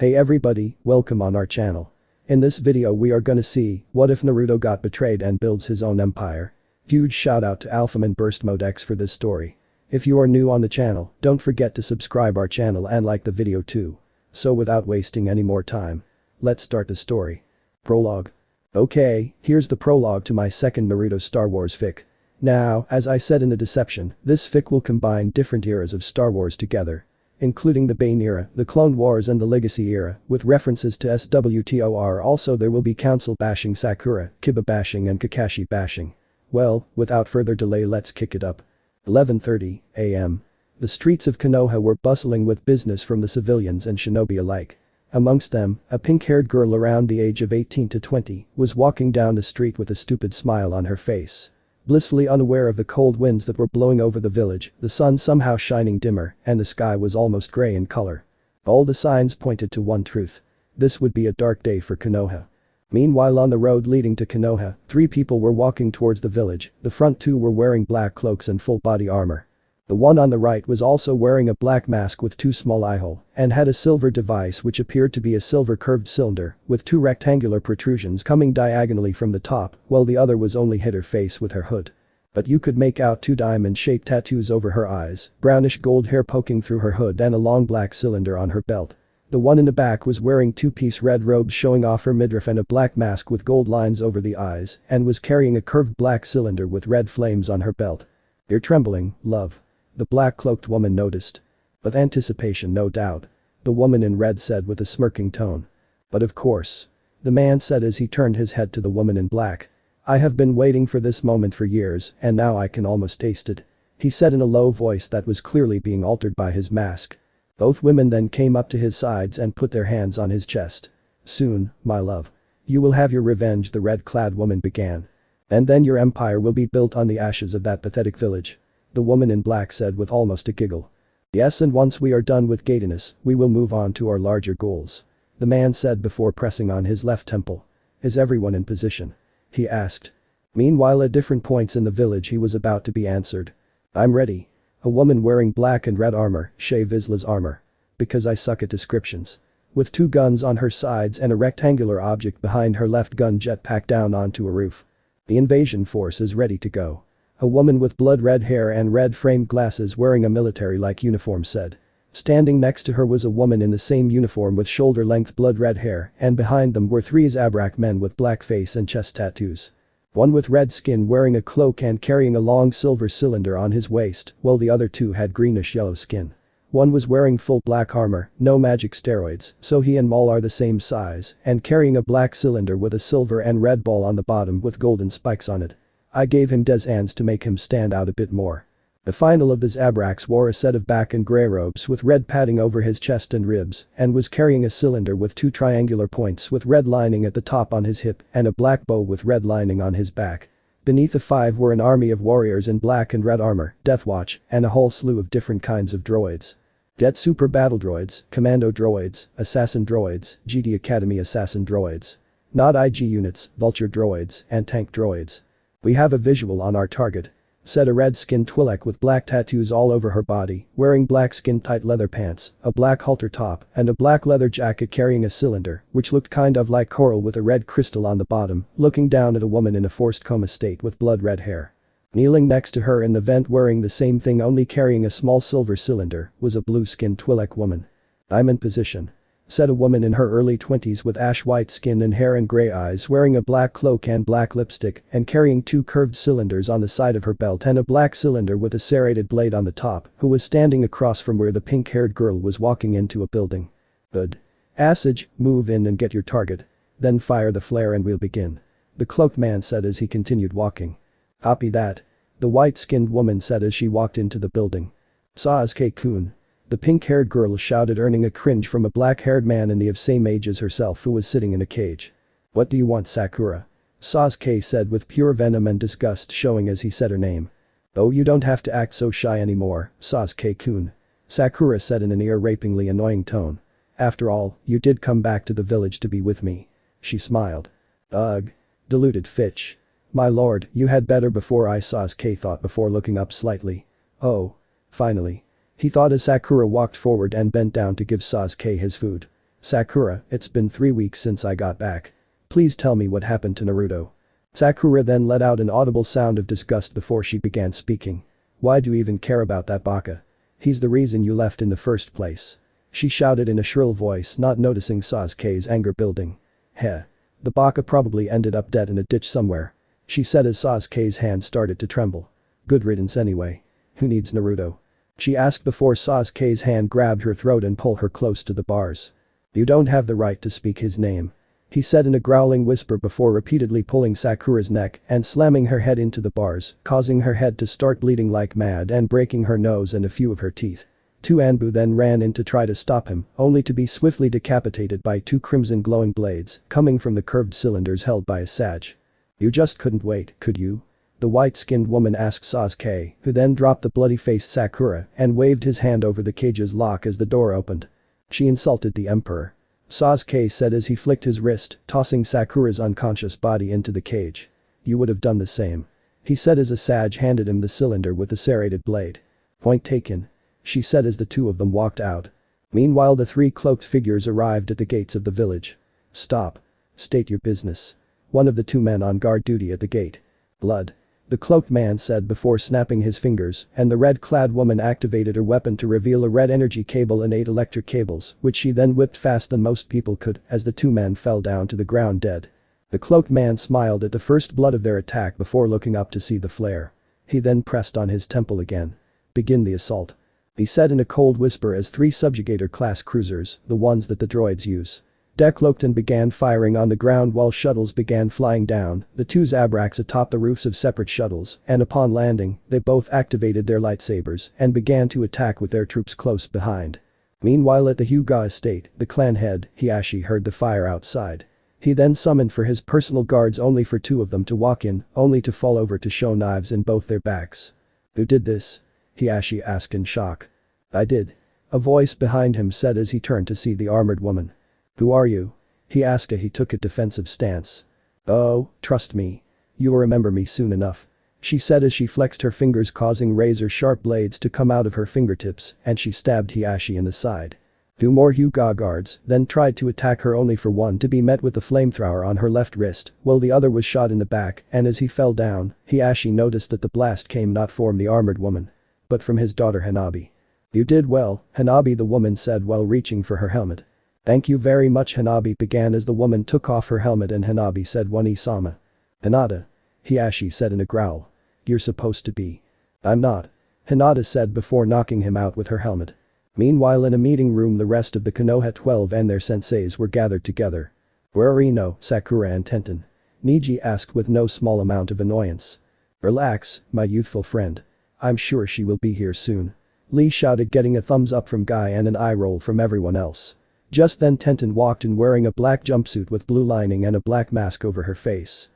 Hey everybody, welcome on our channel. In this video we are gonna see, what if Naruto got betrayed and builds his own empire? Huge shout out to Alphamon Burstmode X for this story. If you are new on the channel, don't forget to subscribe our channel and like the video too. So without wasting any more time, let's start the story. Prologue. Okay, here's the prologue to my second Naruto Star Wars fic. Now, as I said in the Deception, this fic will combine different eras of Star Wars together, including the Bane era, the Clone Wars and the Legacy era, with references to SWTOR. Also there will be Council bashing Sakura, Kiba bashing and Kakashi bashing. Well, without further delay let's kick it up. 11:30 a.m. The streets of Konoha were bustling with business from the civilians and shinobi alike. Amongst them, a pink-haired girl around the age of 18 to 20 was walking down the street with a stupid smile on her face. Blissfully unaware of the cold winds that were blowing over the village, the sun somehow shining dimmer, and the sky was almost grey in color. All the signs pointed to one truth. This would be a dark day for Konoha. Meanwhile on the road leading to Konoha, 3 people were walking towards the village. The front 2 were wearing black cloaks and full body armor. The one on the right was also wearing a black mask with 2 small eye holes and had a silver device which appeared to be a silver curved cylinder with 2 rectangular protrusions coming diagonally from the top, while the other was only hid her face with her hood. But you could make out 2 diamond-shaped tattoos over her eyes, brownish gold hair poking through her hood and a long black cylinder on her belt. The one in the back was wearing 2-piece red robes showing off her midriff and a black mask with gold lines over the eyes and was carrying a curved black cylinder with red flames on her belt. "You're trembling, love," the black-cloaked woman noticed. "With anticipation, no doubt," the woman in red said with a smirking tone. "But of course," the man said as he turned his head to the woman in black. "I have been waiting for this moment for years and now I can almost taste it," he said in a low voice that was clearly being altered by his mask. Both women then came up to his sides and put their hands on his chest. "Soon, my love. You will have your revenge," the red-clad woman began. "And then your empire will be built on the ashes of that pathetic village," the woman in black said with almost a giggle. "Yes, and once we are done with gayness, we will move on to our larger goals," the man said before pressing on his left temple. "Is everyone in position?" he asked. Meanwhile at different points in the village he was about to be answered. "I'm ready." A woman wearing black and red armor, Shay Vizsla's armor. "Because I suck at descriptions." With 2 guns on her sides and a rectangular object behind her left gun jetpack down onto a roof. "The invasion force is ready to go." A woman with blood-red hair and red-framed glasses wearing a military-like uniform said. Standing next to her was a woman in the same uniform with shoulder-length blood-red hair, and behind them were 3 Zabrak men with black face and chest tattoos. One with red skin wearing a cloak and carrying a long silver cylinder on his waist, while the other 2 had greenish-yellow skin. One was wearing full black armor, no magic steroids, so he and Maul are the same size, and carrying a black cylinder with a silver and red ball on the bottom with golden spikes on it. I gave him des hands to make him stand out a bit more. The final of the Zabraks wore a set of black and grey robes with red padding over his chest and ribs and was carrying a cylinder with 2 triangular points with red lining at the top on his hip and a black bow with red lining on his back. Beneath the 5 were an army of warriors in black and red armor, Death Watch, and a whole slew of different kinds of droids. Det Super Battle Droids, Commando Droids, Assassin Droids, GD Academy Assassin Droids. Not IG units, Vulture Droids, and Tank Droids. "We have a visual on our target," said a red-skinned Twi'lek with black tattoos all over her body, wearing black skin-tight leather pants, a black halter top, and a black leather jacket carrying a cylinder, which looked kind of like coral with a red crystal on the bottom, looking down at a woman in a forced coma state with blood-red hair. Kneeling next to her in the vent wearing the same thing only carrying a small silver cylinder, was a blue-skinned Twi'lek woman. "I'm in position," said a woman in her early 20s with ash-white skin and hair and grey eyes wearing a black cloak and black lipstick and carrying 2 curved cylinders on the side of her belt and a black cylinder with a serrated blade on the top, who was standing across from where the pink-haired girl was walking into a building. "Good. Asajj, move in and get your target. Then fire the flare and we'll begin," the cloaked man said as he continued walking. "Copy that," the white-skinned woman said as she walked into the building. "Sasuke-kun," the pink-haired girl shouted, earning a cringe from a black-haired man in the same age as herself who was sitting in a cage. "What do you want, Sakura?" Sasuke said with pure venom and disgust showing as he said her name. "Oh, you don't have to act so shy anymore, Sasuke-kun," Sakura said in an ear-rapingly annoying tone. "After all, you did come back to the village to be with me." She smiled. "Ugh. Deluded Fitch. My lord, you had better before I," Sasuke thought before looking up slightly. "Oh. Finally," he thought as Sakura walked forward and bent down to give Sasuke his food. Sakura, it's been 3 weeks since I got back. Please tell me what happened to Naruto. Sakura then let out an audible sound of disgust before she began speaking. Why do you even care about that baka? He's the reason you left in the first place. She shouted in a shrill voice, not noticing Sasuke's anger building. Heh. The baka probably ended up dead in a ditch somewhere. She said as Sasuke's hand started to tremble. Good riddance anyway. Who needs Naruto? She asked before Sasuke's hand grabbed her throat and pulled her close to the bars. You don't have the right to speak his name. He said in a growling whisper before repeatedly pulling Sakura's neck and slamming her head into the bars, causing her head to start bleeding like mad and breaking her nose and a few of her teeth. Two Anbu then ran in to try to stop him, only to be swiftly decapitated by two crimson glowing blades coming from the curved cylinders held by a sage. You just couldn't wait, could you? The white-skinned woman asked Sasuke, who then dropped the bloody-faced Sakura and waved his hand over the cage's lock as the door opened. She insulted the emperor. Sasuke said as he flicked his wrist, tossing Sakura's unconscious body into the cage. You would have done the same. He said as a sage handed him the cylinder with the serrated blade. Point taken. She said as the two of them walked out. Meanwhile the three cloaked figures arrived at the gates of the village. Stop. State your business. One of the two men on guard duty at the gate. Blood. The cloaked man said before snapping his fingers, and the red-clad woman activated her weapon to reveal a red energy cable and 8 electric cables, which she then whipped faster than most people could as the two men fell down to the ground dead. The cloaked man smiled at the first blood of their attack before looking up to see the flare. He then pressed on his temple again. Begin the assault. He said in a cold whisper as 3 subjugator-class cruisers, the ones that the droids use, decloaked and began firing on the ground while shuttles began flying down, the two Zabraks atop the roofs of separate shuttles, and upon landing, they both activated their lightsabers and began to attack with their troops close behind. Meanwhile at the Hyuga estate, the clan head, Hiashi, heard the fire outside. He then summoned for his personal guards only for 2 of them to walk in, only to fall over to show knives in both their backs. Who did this? Hiashi asked in shock. I did. A voice behind him said as he turned to see the armored woman. Who are you? He asked as he took a defensive stance. Oh, trust me. You'll remember me soon enough. She said as she flexed her fingers causing razor-sharp blades to come out of her fingertips and she stabbed Hiashi in the side. 2 more Hyuga guards then tried to attack her only for one to be met with a flamethrower on her left wrist while the other was shot in the back and as he fell down, Hiashi noticed that the blast came not from the armored woman, but from his daughter Hanabi. You did well, Hanabi, the woman said while reaching for her helmet. Thank you very much, Hanabi began as the woman took off her helmet and Hanabi said One-sama. Hinata. Hiashi said in a growl. You're supposed to be. I'm not. Hinata said before knocking him out with her helmet. Meanwhile in a meeting room the rest of the Konoha 12 and their senseis were gathered together. Where are Ino, Sakura and Tenten? Niji asked with no small amount of annoyance. Relax, my youthful friend. I'm sure she will be here soon. Lee shouted, getting a thumbs up from Guy and an eye roll from everyone else. Just then Tenten walked in wearing a black jumpsuit with blue lining and a black mask over her face.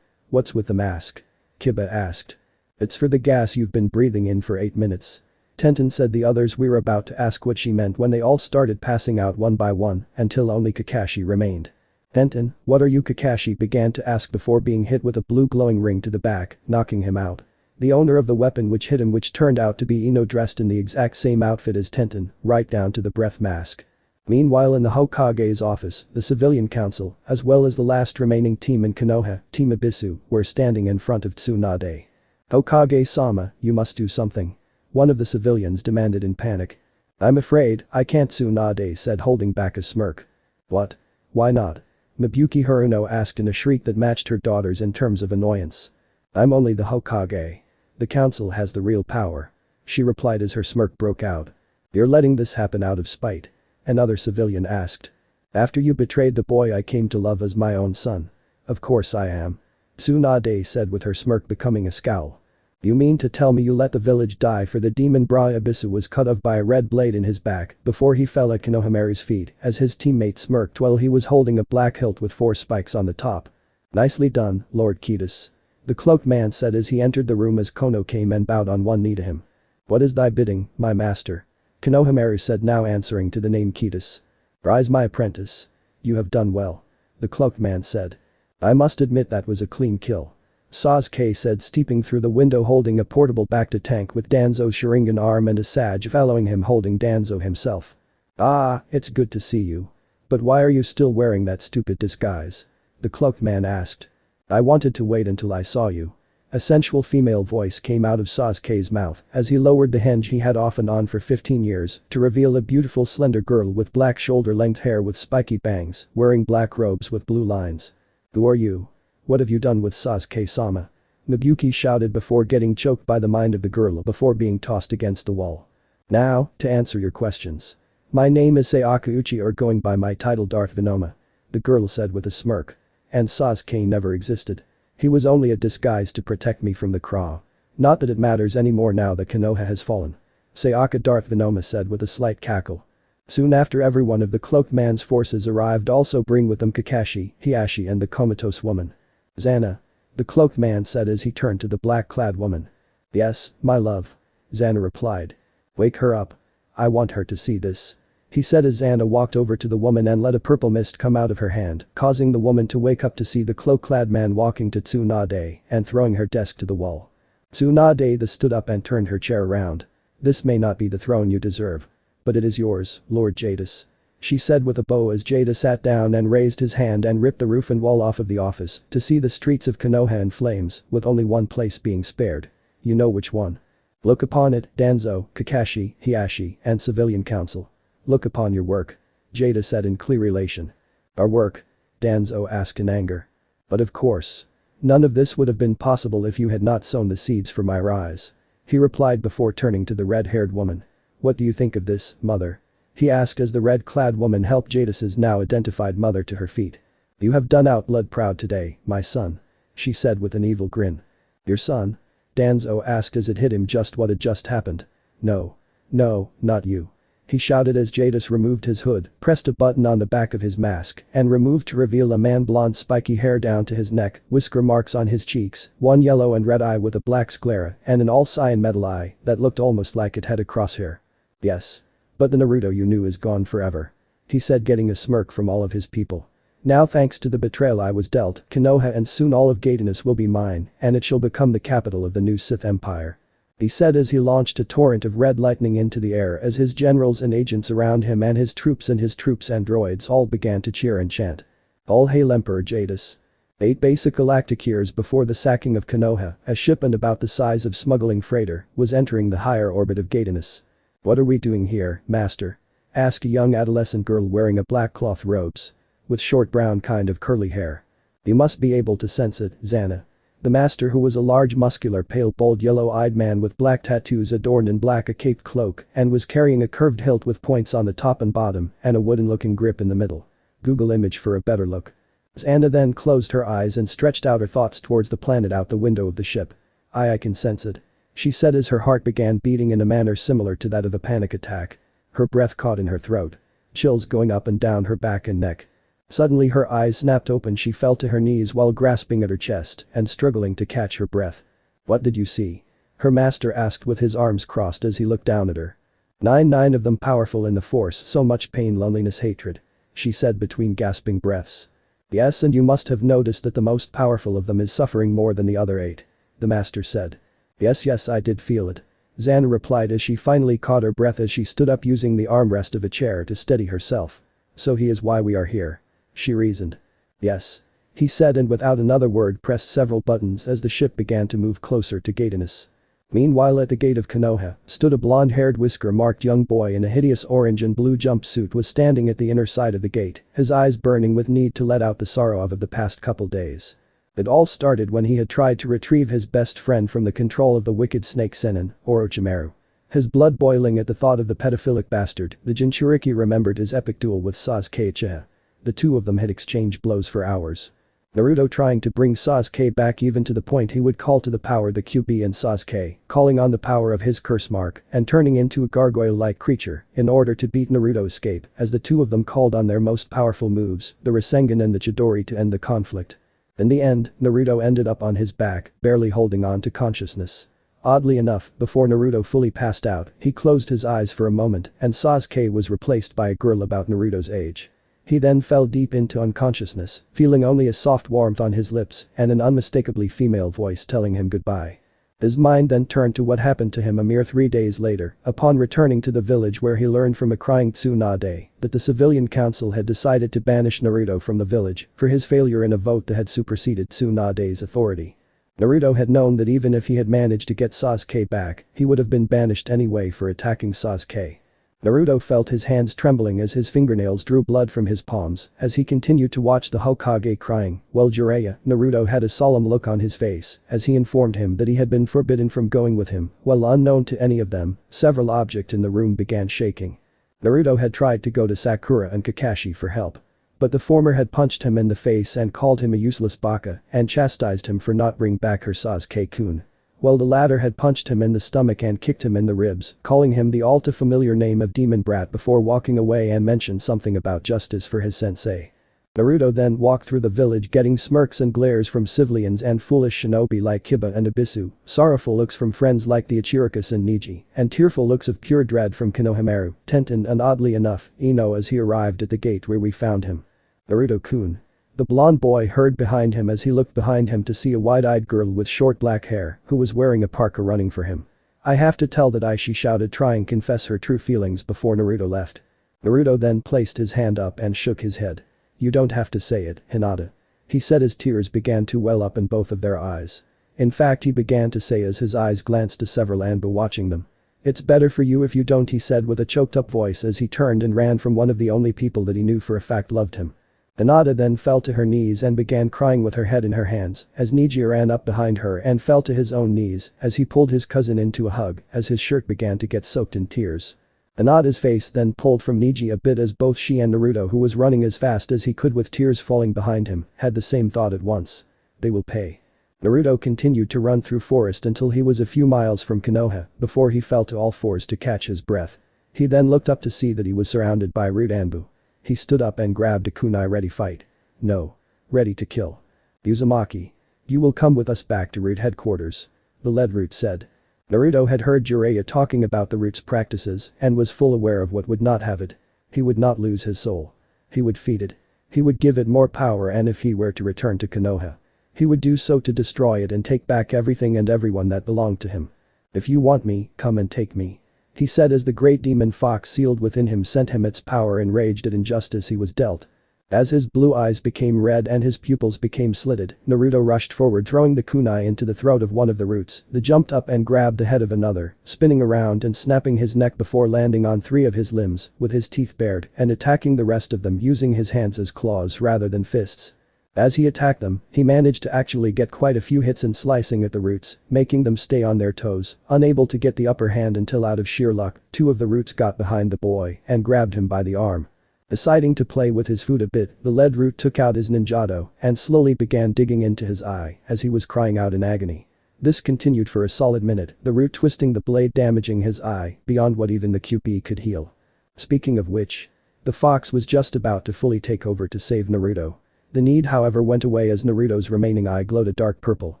What's with the mask? Kiba asked. It's for the gas you've been breathing in for 8 minutes. Tenten said. The others were about to ask what she meant when they all started passing out one by one until only Kakashi remained. Tenten, what are you? Kakashi began to ask before being hit with a blue glowing ring to the back, knocking him out. The owner of the weapon which hit him, which turned out to be Ino, dressed in the exact same outfit as Tenten, right down to the breath mask. Meanwhile in the Hokage's office, the civilian council, as well as the last remaining team in Konoha, Team Abisu, were standing in front of Tsunade. Hokage-sama, you must do something. One of the civilians demanded in panic. I'm afraid I can't, Tsunade said, holding back a smirk. What? Why not? Mabuki Haruno asked in a shriek that matched her daughter's in terms of annoyance. I'm only the Hokage. The council has the real power. She replied as her smirk broke out. You're letting this happen out of spite. Another civilian asked. After you betrayed the boy I came to love as my own son. Of course I am. Tsunade said with her smirk becoming a scowl. You mean to tell me you let the village die for the demon Bra? Abisu was cut off by a red blade in his back before he fell at Konohamaru's feet as his teammate smirked while he was holding a black hilt with 4 spikes on the top. Nicely done, Lord Kitas. The cloaked man said as he entered the room as Kono came and bowed on one knee to him. What is thy bidding, my master? Konohamaru said, now answering to the name Kitas. Rise, my apprentice. You have done well. The cloaked man said. I must admit that was a clean kill. Sasuke said, stepping through the window holding a portable back-to-tank with Danzo's Sharingan arm and a sage following him holding Danzo himself. Ah, it's good to see you. But why are you still wearing that stupid disguise? The cloaked man asked. I wanted to wait until I saw you. A sensual female voice came out of Sasuke's mouth as he lowered the hinge he had off and on for 15 years to reveal a beautiful slender girl with black shoulder-length hair with spiky bangs, wearing black robes with blue lines. Who are you? What have you done with Sasuke-sama? Nobuki shouted before getting choked by the mind of the girl before being tossed against the wall. Now, to answer your questions. My name is Akatsuki, or going by my title Darth Venoma. The girl said with a smirk. And Sasuke never existed. He was only a disguise to protect me from the Craw. Not that it matters anymore now that Konoha has fallen. Sayaka, Darth Venoma said with a slight cackle. Soon after, every one of the cloaked man's forces arrived, also bring with them Kakashi, Hiashi and the comatose woman. Zannah. The cloaked man said as he turned to the black-clad woman. Yes, my love. Zannah replied. Wake her up. I want her to see this. He said as Zannah walked over to the woman and let a purple mist come out of her hand, causing the woman to wake up to see the cloak-clad man walking to Tsunade and throwing her desk to the wall. Tsunade stood up and turned her chair around. This may not be the throne you deserve. But it is yours, Lord Jadus. She said with a bow as Jada sat down and raised his hand and ripped the roof and wall off of the office to see the streets of Konoha in flames, with only one place being spared. You know which one. Look upon it, Danzo, Kakashi, Hiashi, and Civilian Council. Look upon your work. Jada said in clear elation. Our work? Danzo asked in anger. But of course. None of this would have been possible if you had not sown the seeds for my rise. He replied before turning to the red-haired woman. What do you think of this, mother? He asked as the red-clad woman helped Jadus's now identified mother to her feet. You have done out blood proud today, my son. She said with an evil grin. Your son? Danzo asked as it hit him just what had just happened. No. No, not you. He shouted as Jadus removed his hood, pressed a button on the back of his mask, and removed to reveal a man, blonde spiky hair down to his neck, whisker marks on his cheeks, one yellow and red eye with a black sclera, and an all-cyan metal eye that looked almost like it had a crosshair. Yes. But the Naruto you knew is gone forever. He said, getting a smirk from all of his people. Now, thanks to the betrayal I was dealt, Konoha and soon all of Gadenus will be mine, and it shall become the capital of the new Sith Empire. He said as he launched a torrent of red lightning into the air as his generals and agents around him and his troops and droids all began to cheer and chant. All hail Emperor Jadus. 8 basic galactic years before the sacking of Konoha, a shipment about the size of smuggling freighter was entering the higher orbit of Gadenus. What are we doing here, master? Asked a young adolescent girl wearing a black cloth robes. With short brown kind of curly hair. You must be able to sense it, Zannah. The master, who was a large muscular pale bold yellow-eyed man with black tattoos adorned in black, a caped cloak, and was carrying a curved hilt with points on the top and bottom and a wooden-looking grip in the middle. Google image for a better look. Zannah then closed her eyes and stretched out her thoughts towards the planet out the window of the ship. I can sense it. She said as her heart began beating in a manner similar to that of a panic attack. Her breath caught in her throat. Chills going up and down her back and neck. Suddenly her eyes snapped open. She fell to her knees while grasping at her chest and struggling to catch her breath. What did you see? Her master asked with his arms crossed as he looked down at her. 9 of them powerful in the force, so much pain, loneliness, hatred. She said between gasping breaths. Yes, and you must have noticed that the most powerful of them is suffering more than the other 8. The master said. Yes, I did feel it. Zannah replied as she finally caught her breath as she stood up using the armrest of a chair to steady herself. So he is why we are here. She reasoned. Yes. He said, and without another word pressed several buttons as the ship began to move closer to Gadenus. Meanwhile, at the gate of Konoha stood a blonde-haired whisker-marked young boy in a hideous orange and blue jumpsuit was standing at the inner side of the gate, his eyes burning with need to let out the sorrow of the past couple days. It all started when he had tried to retrieve his best friend from the control of the wicked snake Sennin, Orochimaru. His blood boiling at the thought of the pedophilic bastard, the Jinchuriki remembered his epic duel with Sasuke Uchiha. The two of them had exchanged blows for hours. Naruto trying to bring Sasuke back, even to the point he would call to the power the QB in Sasuke, calling on the power of his curse mark and turning into a gargoyle-like creature in order to beat Naruto escape as the two of them called on their most powerful moves, the Rasengan and the Chidori, to end the conflict. In the end, Naruto ended up on his back, barely holding on to consciousness. Oddly enough, before Naruto fully passed out, he closed his eyes for a moment and Sasuke was replaced by a girl about Naruto's age. He then fell deep into unconsciousness, feeling only a soft warmth on his lips and an unmistakably female voice telling him goodbye. His mind then turned to what happened to him a mere 3 days later, upon returning to the village where he learned from a crying Tsunade that the civilian council had decided to banish Naruto from the village for his failure in a vote that had superseded Tsunade's authority. Naruto had known that even if he had managed to get Sasuke back, he would have been banished anyway for attacking Sasuke. Naruto felt his hands trembling as his fingernails drew blood from his palms as he continued to watch the Hokage crying, while Jiraiya, Naruto had a solemn look on his face as he informed him that he had been forbidden from going with him, while unknown to any of them, several objects in the room began shaking. Naruto had tried to go to Sakura and Kakashi for help. But the former had punched him in the face and called him a useless baka and chastised him for not bringing back her Sasuke-kun. While the latter had punched him in the stomach and kicked him in the ribs, calling him the all-too-familiar name of demon brat before walking away and mentioned something about justice for his sensei. Naruto then walked through the village getting smirks and glares from civilians and foolish shinobi like Kiba and Abisu, sorrowful looks from friends like the Ichirikas and Neji, and tearful looks of pure dread from Konohamaru, Tenten and oddly enough, Ino as he arrived at the gate where we found him. Naruto-kun. The blonde boy heard behind him as he looked behind him to see a wide-eyed girl with short black hair who was wearing a parka running for him. I have to tell that she shouted trying to confess her true feelings before Naruto left. Naruto then placed his hand up and shook his head. You don't have to say it, Hinata. He said as tears began to well up in both of their eyes. In fact he began to say as his eyes glanced to several Anbu watching them. It's better for you if you don't, he said with a choked up voice as he turned and ran from one of the only people that he knew for a fact loved him. Hinata then fell to her knees and began crying with her head in her hands as Neji ran up behind her and fell to his own knees as he pulled his cousin into a hug as his shirt began to get soaked in tears. Hinata's face then pulled from Neji a bit as both she and Naruto, who was running as fast as he could with tears falling behind him, had the same thought at once. They will pay. Naruto continued to run through forest until he was a few miles from Konoha before he fell to all fours to catch his breath. He then looked up to see that he was surrounded by rude Anbu. He stood up and grabbed a kunai ready fight. No. Ready to kill. Uzumaki. You will come with us back to Root headquarters. The lead Root said. Naruto had heard Jiraiya talking about the Root's practices and was full aware of what would not have it. He would not lose his soul. He would feed it. He would give it more power, and if he were to return to Konoha, he would do so to destroy it and take back everything and everyone that belonged to him. If you want me, come and take me. He said as the great demon fox sealed within him sent him its power, enraged at injustice he was dealt. As his blue eyes became red and his pupils became slitted, Naruto rushed forward throwing the kunai into the throat of one of the Roots, that jumped up and grabbed the head of another, spinning around and snapping his neck before landing on 3 of his limbs, with his teeth bared and attacking the rest of them using his hands as claws rather than fists. As he attacked them, he managed to actually get quite a few hits in slicing at the Roots, making them stay on their toes, unable to get the upper hand until out of sheer luck, 2 of the Roots got behind the boy and grabbed him by the arm. Deciding to play with his food a bit, the lead Root took out his ninjato and slowly began digging into his eye as he was crying out in agony. This continued for a solid minute, the Root twisting the blade damaging his eye beyond what even the QP could heal. Speaking of which, the fox was just about to fully take over to save Naruto. The need however went away as Naruto's remaining eye glowed a dark purple.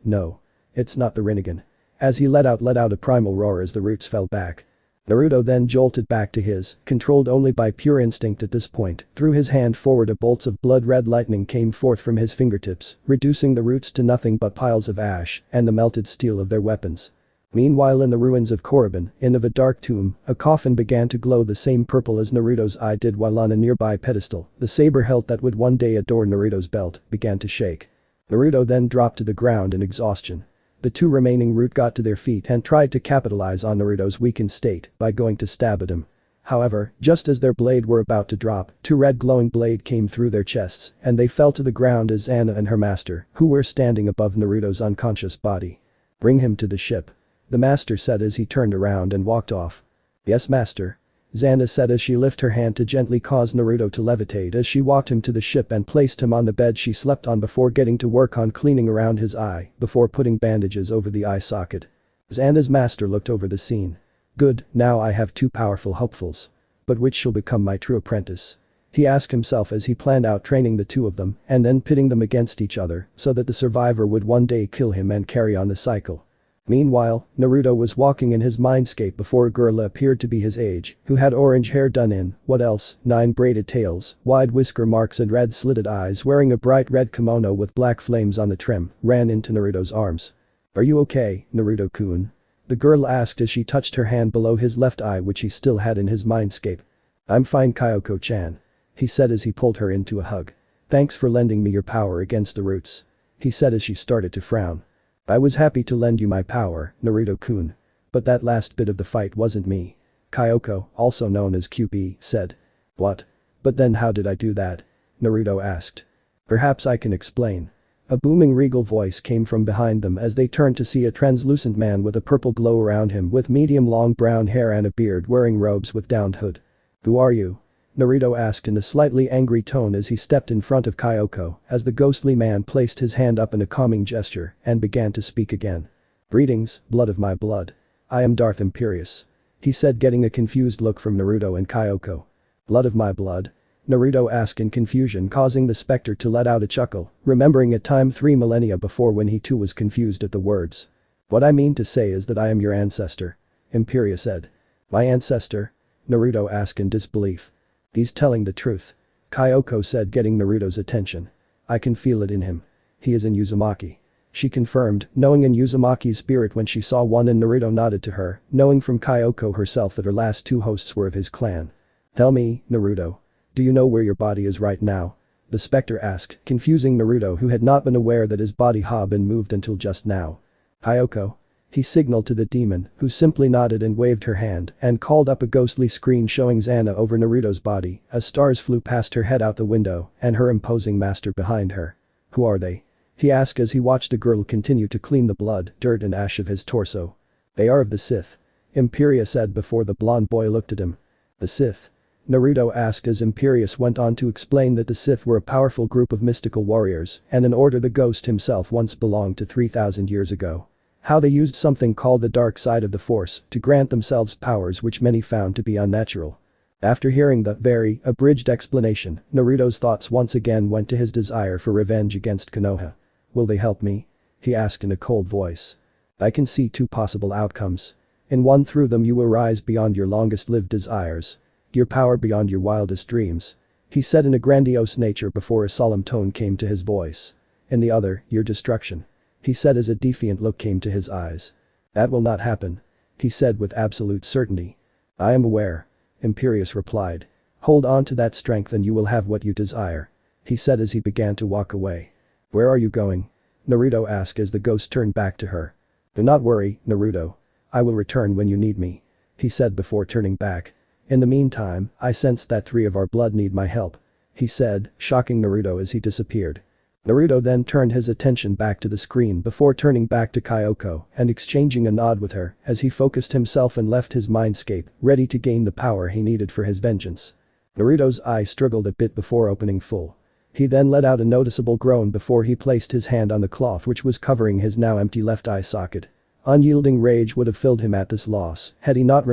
No. It's not the Rinnegan. As he let out a primal roar as the Roots fell back. Naruto then jolted back to his, controlled only by pure instinct at this point, threw his hand forward. A bolts of blood-red lightning came forth from his fingertips, reducing the Roots to nothing but piles of ash and the melted steel of their weapons. Meanwhile in the ruins of Korriban, in of a dark tomb, a coffin began to glow the same purple as Naruto's eye did, while on a nearby pedestal, the saber hilt that would one day adorn Naruto's belt began to shake. Naruto then dropped to the ground in exhaustion. The 2 remaining Root got to their feet and tried to capitalize on Naruto's weakened state by going to stab at him. However, just as their blade were about to drop, 2 red glowing blade came through their chests and they fell to the ground as Zannah and her master, who were standing above Naruto's unconscious body. Bring him to the ship. The master said as he turned around and walked off. Yes, master. Zannah said as she lifted her hand to gently cause Naruto to levitate as she walked him to the ship and placed him on the bed she slept on before getting to work on cleaning around his eye before putting bandages over the eye socket. Zannah's master looked over the scene. Good, now I have 2 powerful hopefuls. But which shall become my true apprentice? He asked himself as he planned out training the 2 of them and then pitting them against each other so that the survivor would one day kill him and carry on the cycle. Meanwhile, Naruto was walking in his mindscape before a girl appeared to be his age, who had orange hair done in, what else, 9 braided tails, wide whisker marks and red slitted eyes, wearing a bright red kimono with black flames on the trim, ran into Naruto's arms. "Are you okay, Naruto-kun?" the girl asked as she touched her hand below his left eye which he still had in his mindscape. "I'm fine, Kyoko-chan," he said as he pulled her into a hug. "Thanks for lending me your power against the roots," he said as she started to frown. "I was happy to lend you my power, Naruto-kun. But that last bit of the fight wasn't me," Kyoko, also known as QP, said. "What? But then how did I do that?" Naruto asked. "Perhaps I can explain." A booming regal voice came from behind them as they turned to see a translucent man with a purple glow around him with medium long brown hair and a beard wearing robes with downed hood. "Who are you?" Naruto asked in a slightly angry tone as he stepped in front of Kyoko as the ghostly man placed his hand up in a calming gesture and began to speak again. "Greetings, blood of my blood. I am Darth Imperius," he said, getting a confused look from Naruto and Kyoko. "Blood of my blood?" Naruto asked in confusion, causing the specter to let out a chuckle, remembering a time 3 millennia before when he too was confused at the words. "What I mean to say is that I am your ancestor," Imperius said. "My ancestor?" Naruto asked in disbelief. "He's telling the truth," Kyoko said, getting Naruto's attention. "I can feel it in him. He is in Uzumaki," she confirmed, knowing in Uzumaki's spirit when she saw one, and Naruto nodded to her, knowing from Kyoko herself that her last 2 hosts were of his clan. "Tell me, Naruto. Do you know where your body is right now?" the specter asked, confusing Naruto, who had not been aware that his body had been moved until just now. "Kyoko?" he signaled to the demon, who simply nodded and waved her hand and called up a ghostly screen showing Zannah over Naruto's body as stars flew past her head out the window and her imposing master behind her. "Who are they?" he asked as he watched the girl continue to clean the blood, dirt and ash of his torso. "They are of the Sith," Imperius said before the blonde boy looked at him. "The Sith?" Naruto asked as Imperius went on to explain that the Sith were a powerful group of mystical warriors and an order the ghost himself once belonged to 3,000 years ago. How they used something called the dark side of the Force to grant themselves powers which many found to be unnatural. After hearing the very abridged explanation, Naruto's thoughts once again went to his desire for revenge against Konoha. "Will they help me?" he asked in a cold voice. "I can see 2 possible outcomes. In one, through them you will rise beyond your longest-lived desires. Your power beyond your wildest dreams," he said in a grandiose nature before a solemn tone came to his voice. "In the other, your destruction," he said as a defiant look came to his eyes. "That will not happen," he said with absolute certainty. "I am aware," Imperius replied. "Hold on to that strength and you will have what you desire," he said as he began to walk away. "Where are you going?" Naruto asked as the ghost turned back to her. "Do not worry, Naruto. I will return when you need me," he said before turning back. "In the meantime, I sense that 3 of our blood need my help," he said, shocking Naruto as he disappeared. Naruto then turned his attention back to the screen before turning back to Kyoko and exchanging a nod with her as he focused himself and left his mindscape, ready to gain the power he needed for his vengeance. Naruto's eye struggled a bit before opening full. He then let out a noticeable groan before he placed his hand on the cloth which was covering his now empty left eye socket. Unyielding rage would have filled him at this loss had he not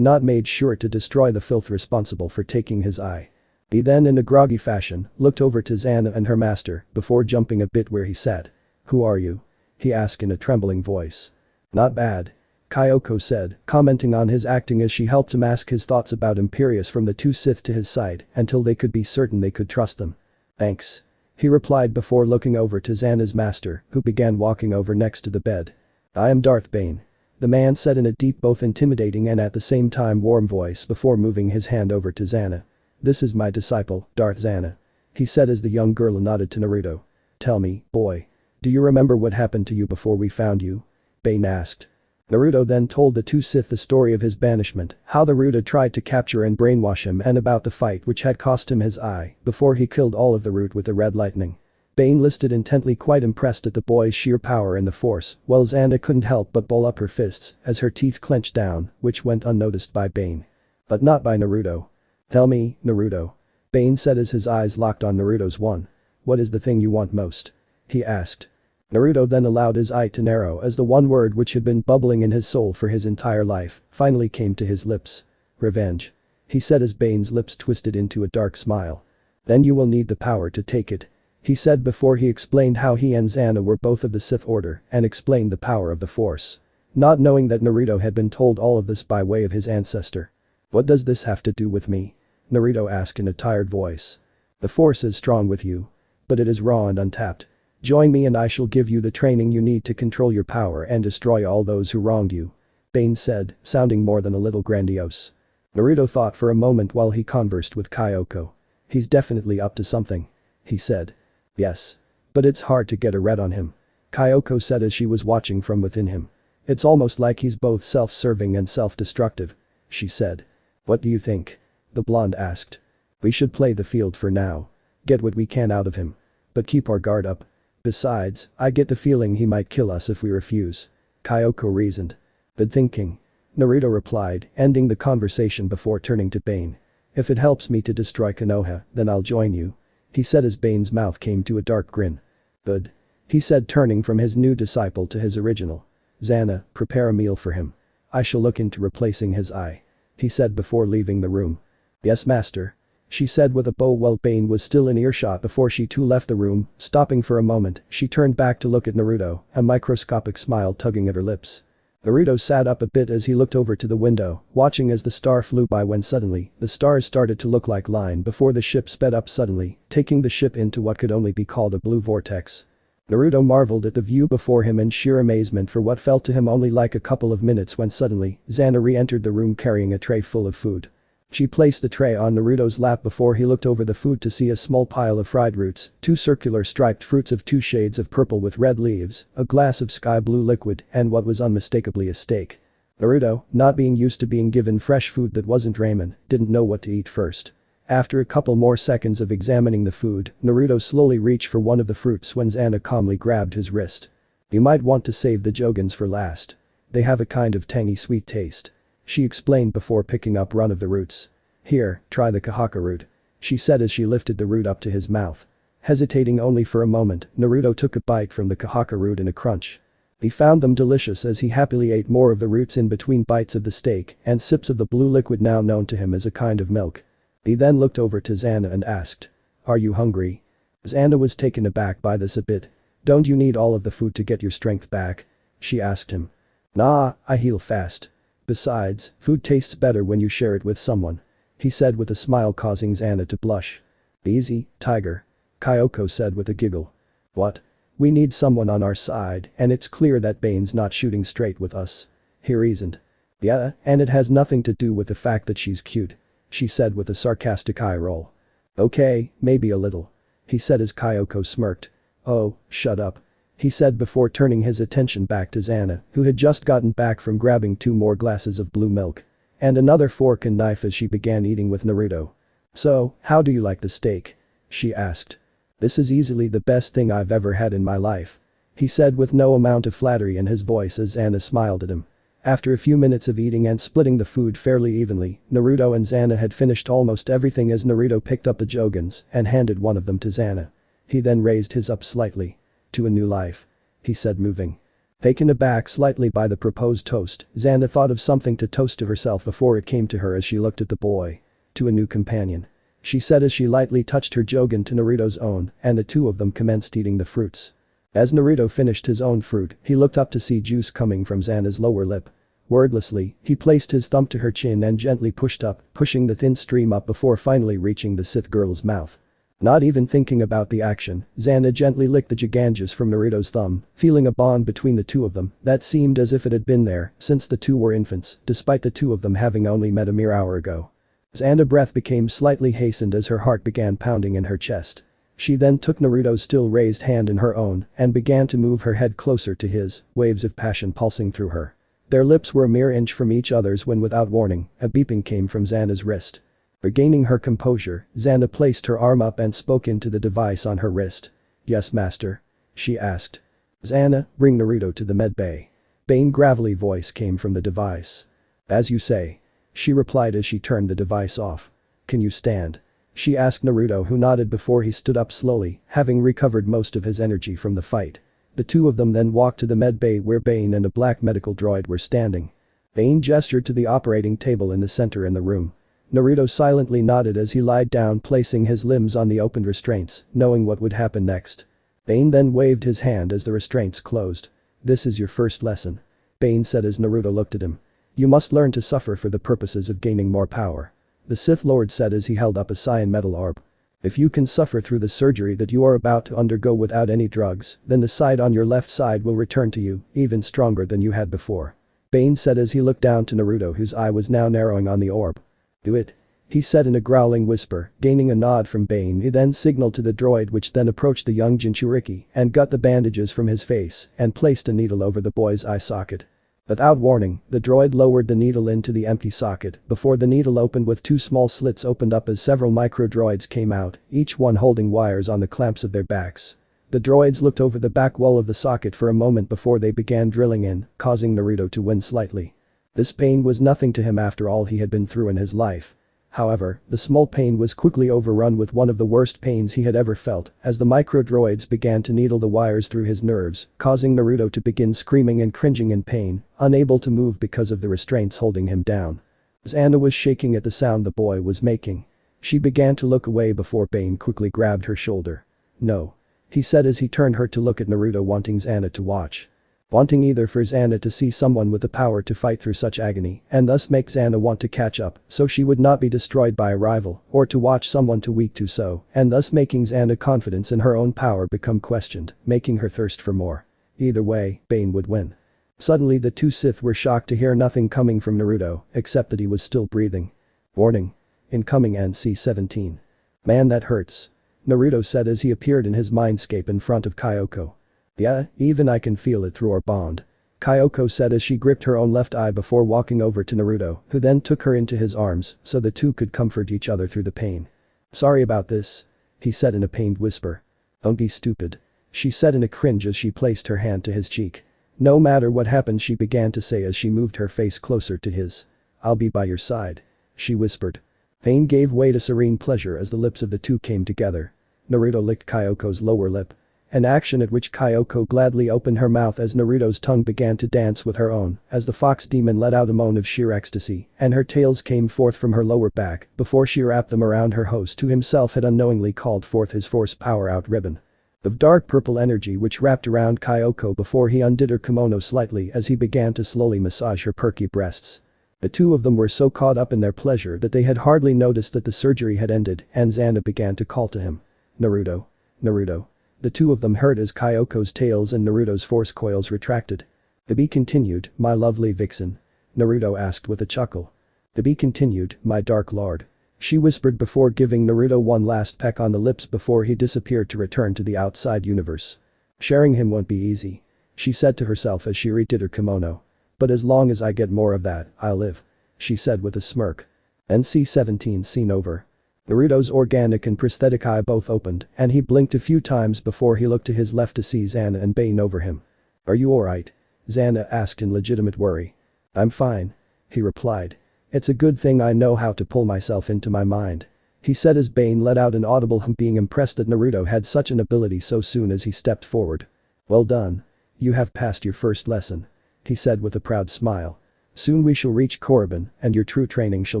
made sure to destroy the filth responsible for taking his eye. He then, in a groggy fashion, looked over to Zannah and her master before jumping a bit where he sat. "Who are you?" he asked in a trembling voice. "Not bad," Kyoko said, commenting on his acting as she helped him mask his thoughts about Imperius from the 2 Sith to his side until they could be certain they could trust them. "Thanks," he replied before looking over to Zannah's master, who began walking over next to the bed. "I am Darth Bane," the man said in a deep, both intimidating and at the same time warm voice before moving his hand over to Zannah. "This is my disciple, Darth Zannah," he said as the young girl nodded to Naruto. "Tell me, boy. Do you remember what happened to you before we found you?" Bane asked. Naruto then told the 2 Sith the story of his banishment, how the Ruda tried to capture and brainwash him, and about the fight which had cost him his eye before he killed all of the Root with the red lightning. Bane listened intently, quite impressed at the boy's sheer power and the Force, while Zannah couldn't help but ball up her fists as her teeth clenched down, which went unnoticed by Bane. But not by Naruto. "Tell me, Naruto," Bane said as his eyes locked on Naruto's one. "What is the thing you want most?" he asked. Naruto then allowed his eye to narrow as the one word which had been bubbling in his soul for his entire life finally came to his lips. "Revenge," he said as Bane's lips twisted into a dark smile. "Then you will need the power to take it," he said before he explained how he and Zannah were both of the Sith Order and explained the power of the Force. Not knowing that Naruto had been told all of this by way of his ancestor. "What does this have to do with me?" Naruto asked in a tired voice. "The Force is strong with you. But it is raw and untapped. Join me and I shall give you the training you need to control your power and destroy all those who wronged you," Bane said, sounding more than a little grandiose. Naruto thought for a moment while he conversed with Kyoko. "He's definitely up to something," he said. "Yes. But it's hard to get a read on him," Kyoko said as she was watching from within him. "It's almost like he's both self-serving and self-destructive," she said. "What do you think?" the blonde asked. "We should play the field for now. Get what we can out of him. But keep our guard up. Besides, I get the feeling he might kill us if we refuse," Kyoko reasoned. "Good thinking," Naruto replied, ending the conversation before turning to Bane. "If it helps me to destroy Konoha, then I'll join you," he said as Bane's mouth came to a dark grin. "Good," he said, turning from his new disciple to his original. "Zannah, prepare a meal for him. I shall look into replacing his eye," he said before leaving the room. "Yes, master," she said with a bow while Bane was still in earshot before she too left the room. Stopping for a moment, she turned back to look at Naruto, a microscopic smile tugging at her lips. Naruto sat up a bit as he looked over to the window, watching as the star flew by when suddenly, the stars started to look like line before the ship sped up suddenly, taking the ship into what could only be called a blue vortex. Naruto marveled at the view before him in sheer amazement for what felt to him only like a couple of minutes when suddenly, Zannah re-entered the room carrying a tray full of food. She placed the tray on Naruto's lap before he looked over the food to see a small pile of fried roots, 2 circular striped fruits of 2 shades of purple with red leaves, a glass of sky blue liquid, and what was unmistakably a steak. Naruto, not being used to being given fresh food that wasn't ramen, didn't know what to eat first. After a couple more seconds of examining the food, Naruto slowly reached for one of the fruits when Zannah calmly grabbed his wrist. "You might want to save the Jogans for last. They have a kind of tangy sweet taste," she explained before picking up one of the roots. "Here, try the kahaka root," she said as she lifted the root up to his mouth. Hesitating only for a moment, Naruto took a bite from the kahaka root in a crunch. He found them delicious as he happily ate more of the roots in between bites of the steak and sips of the blue liquid now known to him as a kind of milk. He then looked over to Zannah and asked, "Are you hungry?" Zannah was taken aback by this a bit. "Don't you need all of the food to get your strength back?" she asked him. "Nah, I heal fast. Besides, food tastes better when you share it with someone," he said with a smile causing Zannah to blush. "Easy, tiger," Kyoko said with a giggle. "What? We need someone on our side and it's clear that Bane's not shooting straight with us," he reasoned. "Yeah, and it has nothing to do with the fact that she's cute," she said with a sarcastic eye roll. "Okay, maybe a little," he said as Kyoko smirked. "Oh, shut up," he said before turning his attention back to Zannah, who had just gotten back from grabbing 2 more glasses of blue milk. And another fork and knife as she began eating with Naruto. "So, how do you like the steak?" she asked. "This is easily the best thing I've ever had in my life," he said with no amount of flattery in his voice as Zannah smiled at him. After a few minutes of eating and splitting the food fairly evenly, Naruto and Zannah had finished almost everything as Naruto picked up the Jogans and handed one of them to Zannah. He then raised his up slightly. "To a new life," he said moving. Taken aback slightly by the proposed toast, Zannah thought of something to toast to herself before it came to her as she looked at the boy. "To a new companion," she said as she lightly touched her Jogan to Naruto's own and the two of them commenced eating the fruits. As Naruto finished his own fruit, he looked up to see juice coming from Zannah's lower lip. Wordlessly, he placed his thumb to her chin and gently pushed up, pushing the thin stream up before finally reaching the Sith girl's mouth. Not even thinking about the action, Zannah gently licked the giganjus from Naruto's thumb, feeling a bond between the two of them that seemed as if it had been there since the two were infants, despite the two of them having only met a mere hour ago. Zannah's breath became slightly hastened as her heart began pounding in her chest. She then took Naruto's still raised hand in her own and began to move her head closer to his, waves of passion pulsing through her. Their lips were a mere inch from each other's when without warning, a beeping came from Zannah's wrist. Regaining her composure, Zannah placed her arm up and spoke into the device on her wrist. "Yes, master?" she asked. "Zannah, bring Naruto to the med bay." Bane's gravelly voice came from the device. "As you say," she replied as she turned the device off. "Can you stand?" she asked Naruto, who nodded before he stood up slowly, having recovered most of his energy from the fight. The two of them then walked to the med bay where Bane and a black medical droid were standing. Bane gestured to the operating table in the center in the room. Naruto silently nodded as he lied down, placing his limbs on the opened restraints, knowing what would happen next. Bane then waved his hand as the restraints closed. "This is your first lesson," Bane said as Naruto looked at him. "You must learn to suffer for the purposes of gaining more power," the Sith Lord said as he held up a cyan metal orb. If you can suffer through the surgery that you are about to undergo without any drugs, then the sight on your left side will return to you, even stronger than you had before. Bane said as he looked down to Naruto, whose eye was now narrowing on the orb. Do it. He said in a growling whisper, gaining a nod from Bane. He then signaled to the droid, which then approached the young Jinchuriki and got the bandages from his face and placed a needle over the boy's eye socket. Without warning, the droid lowered the needle into the empty socket before the needle opened, with two small slits opened up as several micro-droids came out, each one holding wires on the clamps of their backs. The droids looked over the back wall of the socket for a moment before they began drilling in, causing Naruto to wince slightly. This pain was nothing to him after all he had been through in his life. However, the small pain was quickly overrun with one of the worst pains he had ever felt as the micro-droids began to needle the wires through his nerves, causing Naruto to begin screaming and cringing in pain, unable to move because of the restraints holding him down. Zannah was shaking at the sound the boy was making. She began to look away before Bane quickly grabbed her shoulder. No. He said as he turned her to look at Naruto, wanting Zannah to watch. Wanting either for Zannah to see someone with the power to fight through such agony and thus make Zannah want to catch up so she would not be destroyed by a rival, or to watch someone too weak to so and thus making Zannah's confidence in her own power become questioned, making her thirst for more. Either way, Bane would win. Suddenly the two Sith were shocked to hear nothing coming from Naruto except that he was still breathing. Warning. Incoming NC-17. Man, that hurts. Naruto said as he appeared in his mindscape in front of Kyoko. Yeah, even I can feel it through our bond. Kyoko said as she gripped her own left eye before walking over to Naruto, who then took her into his arms so the two could comfort each other through the pain. Sorry about this. He said in a pained whisper. Don't be stupid. She said in a cringe as she placed her hand to his cheek. No matter what happened, she began to say as she moved her face closer to his. I'll be by your side. She whispered. Pain gave way to serene pleasure as the lips of the two came together. Naruto licked Kyoko's lower lip. An action at which Kyoko gladly opened her mouth as Naruto's tongue began to dance with her own as the fox demon let out a moan of sheer ecstasy and her tails came forth from her lower back before she wrapped them around her host, who himself had unknowingly called forth his force power out ribbon of dark purple energy which wrapped around Kyoko before he undid her kimono slightly as he began to slowly massage her perky breasts. The two of them were so caught up in their pleasure that they had hardly noticed that the surgery had ended and Zannah began to call to him. Naruto. Naruto. The two of them heard as Kyoko's tails and Naruto's force coils retracted. The bee continued, my lovely vixen. Naruto asked with a chuckle. The bee continued, my dark lord. She whispered before giving Naruto one last peck on the lips before he disappeared to return to the outside universe. Sharing him won't be easy. She said to herself as she redid her kimono. But as long as I get more of that, I'll live. She said with a smirk. NC-17 scene over. Naruto's organic and prosthetic eye both opened and he blinked a few times before he looked to his left to see Zannah and Bane over him. Are you alright? Zannah asked in legitimate worry. I'm fine. He replied. It's a good thing I know how to pull myself into my mind. He said as Bane let out an audible hum, being impressed that Naruto had such an ability so soon as he stepped forward. Well done. You have passed your first lesson. He said with a proud smile. Soon we shall reach Korriban and your true training shall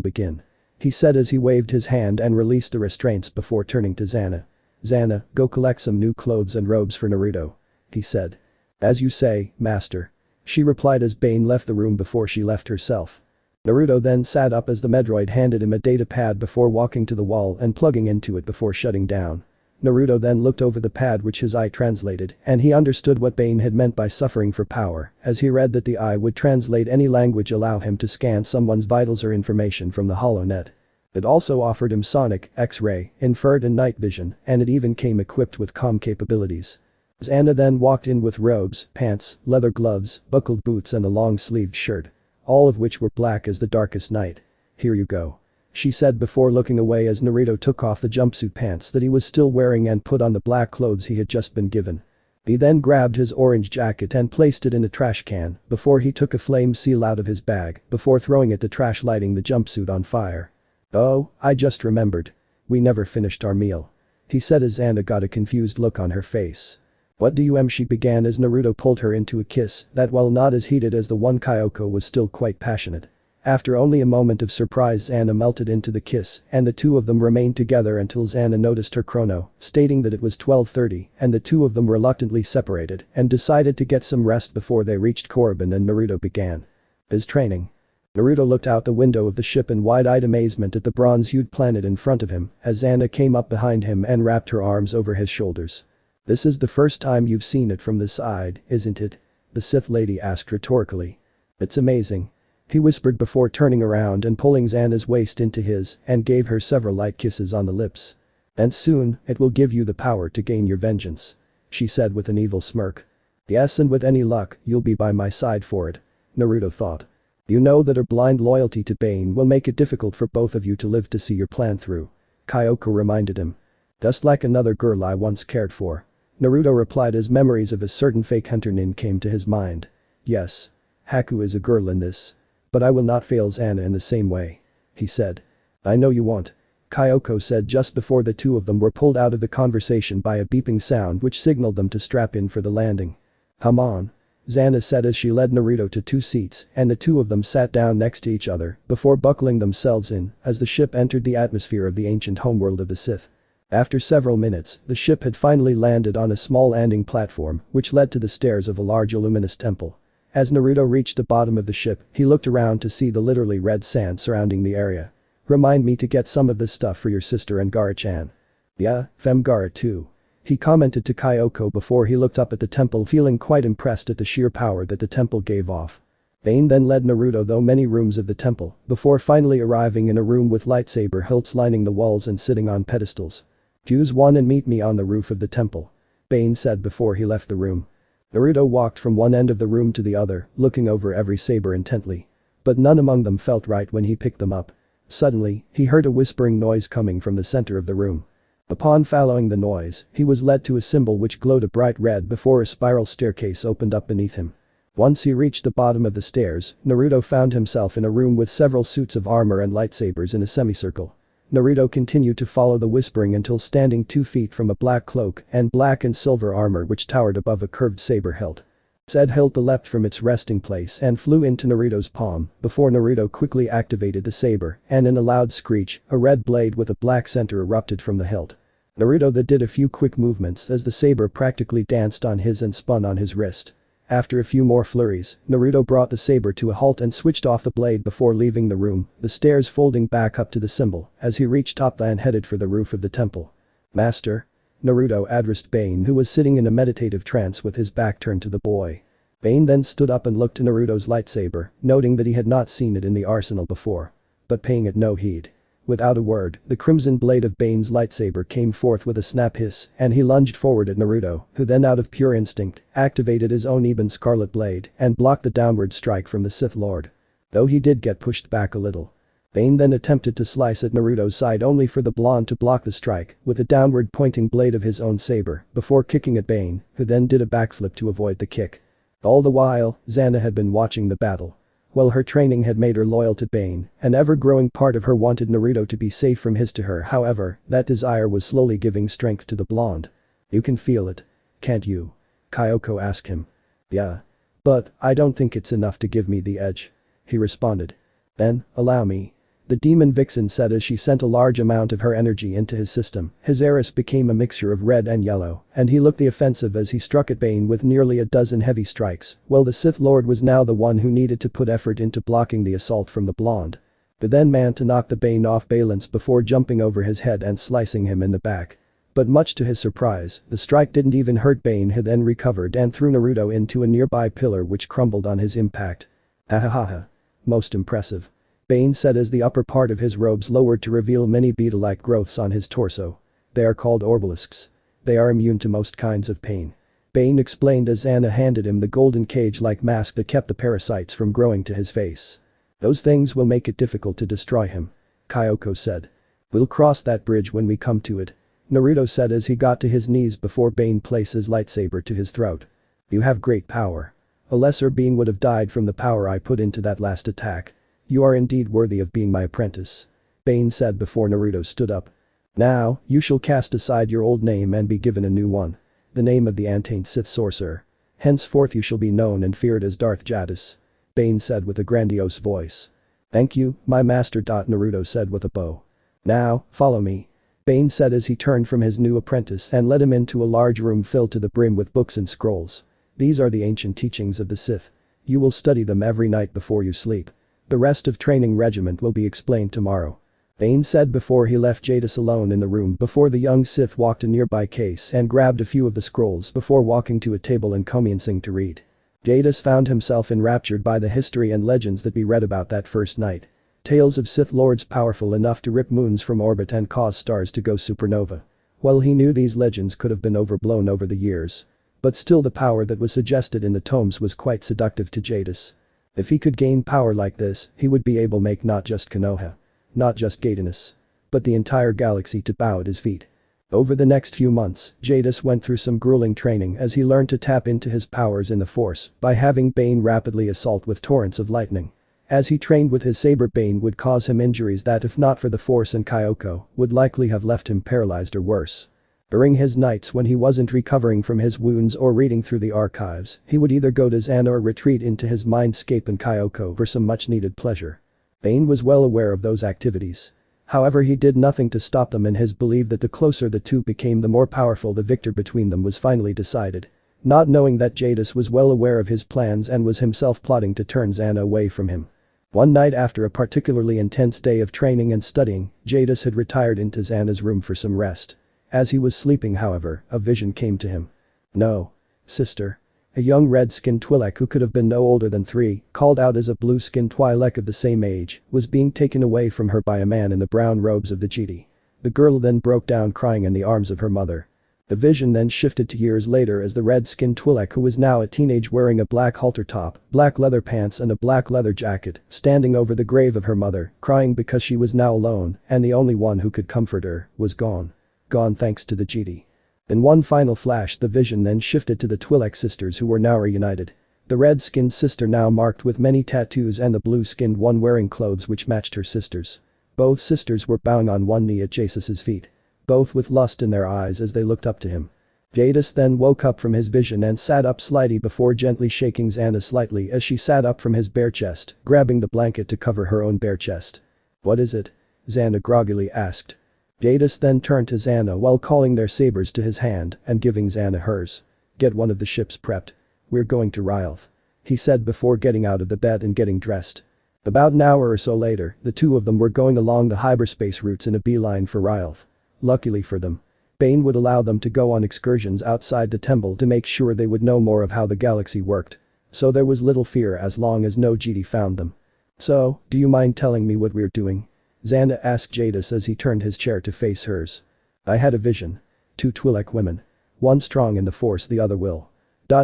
begin. He said as he waved his hand and released the restraints before turning to Zannah. Zannah, go collect some new clothes and robes for Naruto. He said. As you say, master. She replied as Bane left the room before she left herself. Naruto then sat up as the Medroid handed him a data pad before walking to the wall and plugging into it before shutting down. Naruto then looked over the pad which his eye translated and he understood what Bane had meant by suffering for power as he read that the eye would translate any language, allow him to scan someone's vitals or information from the holonet. It also offered him sonic, X-ray, infrared and night vision and it even came equipped with comm capabilities. Zannah then walked in with robes, pants, leather gloves, buckled boots and a long-sleeved shirt. All of which were black as the darkest night. Here you go. She said before looking away as Naruto took off the jumpsuit pants that he was still wearing and put on the black clothes he had just been given. He then grabbed his orange jacket and placed it in a trash can before he took a flame seal out of his bag before throwing it the trash, lighting the jumpsuit on fire. Oh, I just remembered. We never finished our meal. He said as Zannah got a confused look on her face. What do you mean? She began as Naruto pulled her into a kiss that, while not as heated as the one Kyoko, was still quite passionate. After only a moment of surprise, Zannah melted into the kiss and the two of them remained together until Zannah noticed her chrono, stating that it was 12:30 and the two of them reluctantly separated and decided to get some rest before they reached Korriban and Naruto began his training. Naruto looked out the window of the ship in wide-eyed amazement at the bronze-hued planet in front of him as Zannah came up behind him and wrapped her arms over his shoulders. "This is the first time you've seen it from this side, isn't it?" the Sith lady asked rhetorically. "It's amazing," he whispered before turning around and pulling Zannah's waist into his and gave her several light kisses on the lips. "And soon, it will give you the power to gain your vengeance," she said with an evil smirk. "Yes, and with any luck, you'll be by my side for it," Naruto thought. "You know that her blind loyalty to Bane will make it difficult for both of you to live to see your plan through," Kyoko reminded him. "Just like another girl I once cared for," Naruto replied as memories of a certain fake hunter nin came to his mind. "Yes. Haku is a girl in this. But I will not fail Zannah in the same way," he said. "I know you won't," Kyoko said just before the two of them were pulled out of the conversation by a beeping sound which signaled them to strap in for the landing. "Come on," Zannah said as she led Naruto to two seats and the two of them sat down next to each other before buckling themselves in as the ship entered the atmosphere of the ancient homeworld of the Sith. After several minutes, the ship had finally landed on a small landing platform which led to the stairs of a large luminous temple. As Naruto reached the bottom of the ship, he looked around to see the literally red sand surrounding the area. "Remind me to get some of this stuff for your sister and Gaara-chan." "Yeah, Fem Gaara too," he commented to Kyoko before he looked up at the temple feeling quite impressed at the sheer power that the temple gave off. Bane then led Naruto through many rooms of the temple before finally arriving in a room with lightsaber hilts lining the walls and sitting on pedestals. "Choose one and meet me on the roof of the temple," Bane said before he left the room. Naruto walked from one end of the room to the other, looking over every saber intently. But none among them felt right when he picked them up. Suddenly, he heard a whispering noise coming from the center of the room. Upon following the noise, he was led to a symbol which glowed a bright red before a spiral staircase opened up beneath him. Once he reached the bottom of the stairs, Naruto found himself in a room with several suits of armor and lightsabers in a semicircle. Naruto continued to follow the whispering until standing 2 feet from a black cloak and black and silver armor which towered above a curved saber hilt. Said hilt leapt from its resting place and flew into Naruto's palm before Naruto quickly activated the saber and in a loud screech, a red blade with a black center erupted from the hilt. Naruto then did a few quick movements as the saber practically danced on his and spun on his wrist. After a few more flurries, Naruto brought the saber to a halt and switched off the blade before leaving the room, the stairs folding back up to the symbol as he reached top and headed for the roof of the temple. "Master?" Naruto addressed Bane who was sitting in a meditative trance with his back turned to the boy. Bane then stood up and looked at Naruto's lightsaber, noting that he had not seen it in the arsenal before. But paying it no heed. Without a word, the crimson blade of Bane's lightsaber came forth with a snap hiss and he lunged forward at Naruto, who then out of pure instinct, activated his own ebon scarlet blade and blocked the downward strike from the Sith Lord. Though he did get pushed back a little. Bane then attempted to slice at Naruto's side only for the blonde to block the strike with a downward pointing blade of his own saber before kicking at Bane, who then did a backflip to avoid the kick. All the while, Zannah had been watching the battle. While her training had made her loyal to Bane, an ever-growing part of her wanted Naruto to be safe from his to her however, that desire was slowly giving strength to the blonde. "You can feel it. Can't you?" Kyoko asked him. "Yeah. But, I don't think it's enough to give me the edge," he responded. "Then, allow me." The demon vixen said as she sent a large amount of her energy into his system. His iris became a mixture of red and yellow, and he looked the offensive as he struck at Bane with nearly a dozen heavy strikes, while the Sith Lord was now the one who needed to put effort into blocking the assault from the blonde. The then man to knock the Bane off balance before jumping over his head and slicing him in the back. But much to his surprise, the strike didn't even hurt Bane who then recovered and threw Naruto into a nearby pillar which crumbled on his impact. "Ahahaha. Most impressive," Bane said as the upper part of his robes lowered to reveal many beetle-like growths on his torso. "They are called obelisks. They are immune to most kinds of pain," Bane explained as Zannah handed him the golden cage-like mask that kept the parasites from growing to his face. "Those things will make it difficult to destroy him," Kyoko said. "We'll cross that bridge when we come to it," Naruto said as he got to his knees before Bane placed his lightsaber to his throat. "You have great power. A lesser being would have died from the power I put into that last attack. You are indeed worthy of being my apprentice," Bane said before Naruto stood up. "Now, you shall cast aside your old name and be given a new one. The name of the Antaint Sith Sorcerer. Henceforth you shall be known and feared as Darth Jadus," Bane said with a grandiose voice. "Thank you, my master." Naruto said with a bow. "Now, follow me," Bane said as he turned from his new apprentice and led him into a large room filled to the brim with books and scrolls. "These are the ancient teachings of the Sith. You will study them every night before you sleep. The rest of training regiment will be explained tomorrow. Bane said before he left Jadus alone in the room before the young Sith walked a nearby case and grabbed a few of the scrolls before walking to a table and commencing to read. Jadus found himself enraptured by the history and legends that be read about that first night. Tales of Sith lords powerful enough to rip moons from orbit and cause stars to go supernova. Well, he knew these legends could have been overblown over the years. But still the power that was suggested in the tomes was quite seductive to Jadus. If he could gain power like this, he would be able to make not just Konoha, not just Jadus, but the entire galaxy to bow at his feet. Over the next few months, Jadus went through some grueling training as he learned to tap into his powers in the Force by having Bane rapidly assault with torrents of lightning. As he trained with his saber, Bane would cause him injuries that if not for the Force and Kyoko, would likely have left him paralyzed or worse. During his nights when he wasn't recovering from his wounds or reading through the archives, he would either go to Zannah or retreat into his mindscape and Kyoko for some much-needed pleasure. Bane was well aware of those activities. However, he did nothing to stop them, in his belief that the closer the two became, the more powerful the victor between them was finally decided. Not knowing that Jadus was well aware of his plans and was himself plotting to turn Zannah away from him. One night after a particularly intense day of training and studying, Jadus had retired into Zannah's room for some rest. As he was sleeping, however, a vision came to him. "No. Sister." A young red-skinned Twi'lek who could have been no older than 3, called out as a blue-skinned Twi'lek of the same age, was being taken away from her by a man in the brown robes of the Jedi. The girl then broke down crying in the arms of her mother. The vision then shifted to years later as the red-skinned Twi'lek, who was now a teenage, wearing a black halter top, black leather pants and a black leather jacket, standing over the grave of her mother, crying because she was now alone and the only one who could comfort her was gone. Gone thanks to the Jedi. In one final flash, the vision then shifted to the Twi'lek sisters, who were now reunited. The red-skinned sister now marked with many tattoos and the blue-skinned one wearing clothes which matched her sisters. Both sisters were bowing on one knee at Jadus's feet. Both with lust in their eyes as they looked up to him. Jadus then woke up from his vision and sat up slightly before gently shaking Zannah slightly as she sat up from his bare chest, grabbing the blanket to cover her own bare chest. "What is it?" Zannah groggily asked. Jadus then turned to Zannah while calling their sabers to his hand and giving Zannah hers. "Get one of the ships prepped. We're going to Ryalth," he said before getting out of the bed and getting dressed. About an hour or so later, the two of them were going along the hyperspace routes in a beeline for Ryalth. Luckily for them, Bane would allow them to go on excursions outside the temple to make sure they would know more of how the galaxy worked. So there was little fear as long as no Jedi found them. "So, do you mind telling me what we're doing?" Zannah asked Jadus as he turned his chair to face hers. "I had a vision. 2 Twi'lek women. One strong in the Force, the other will.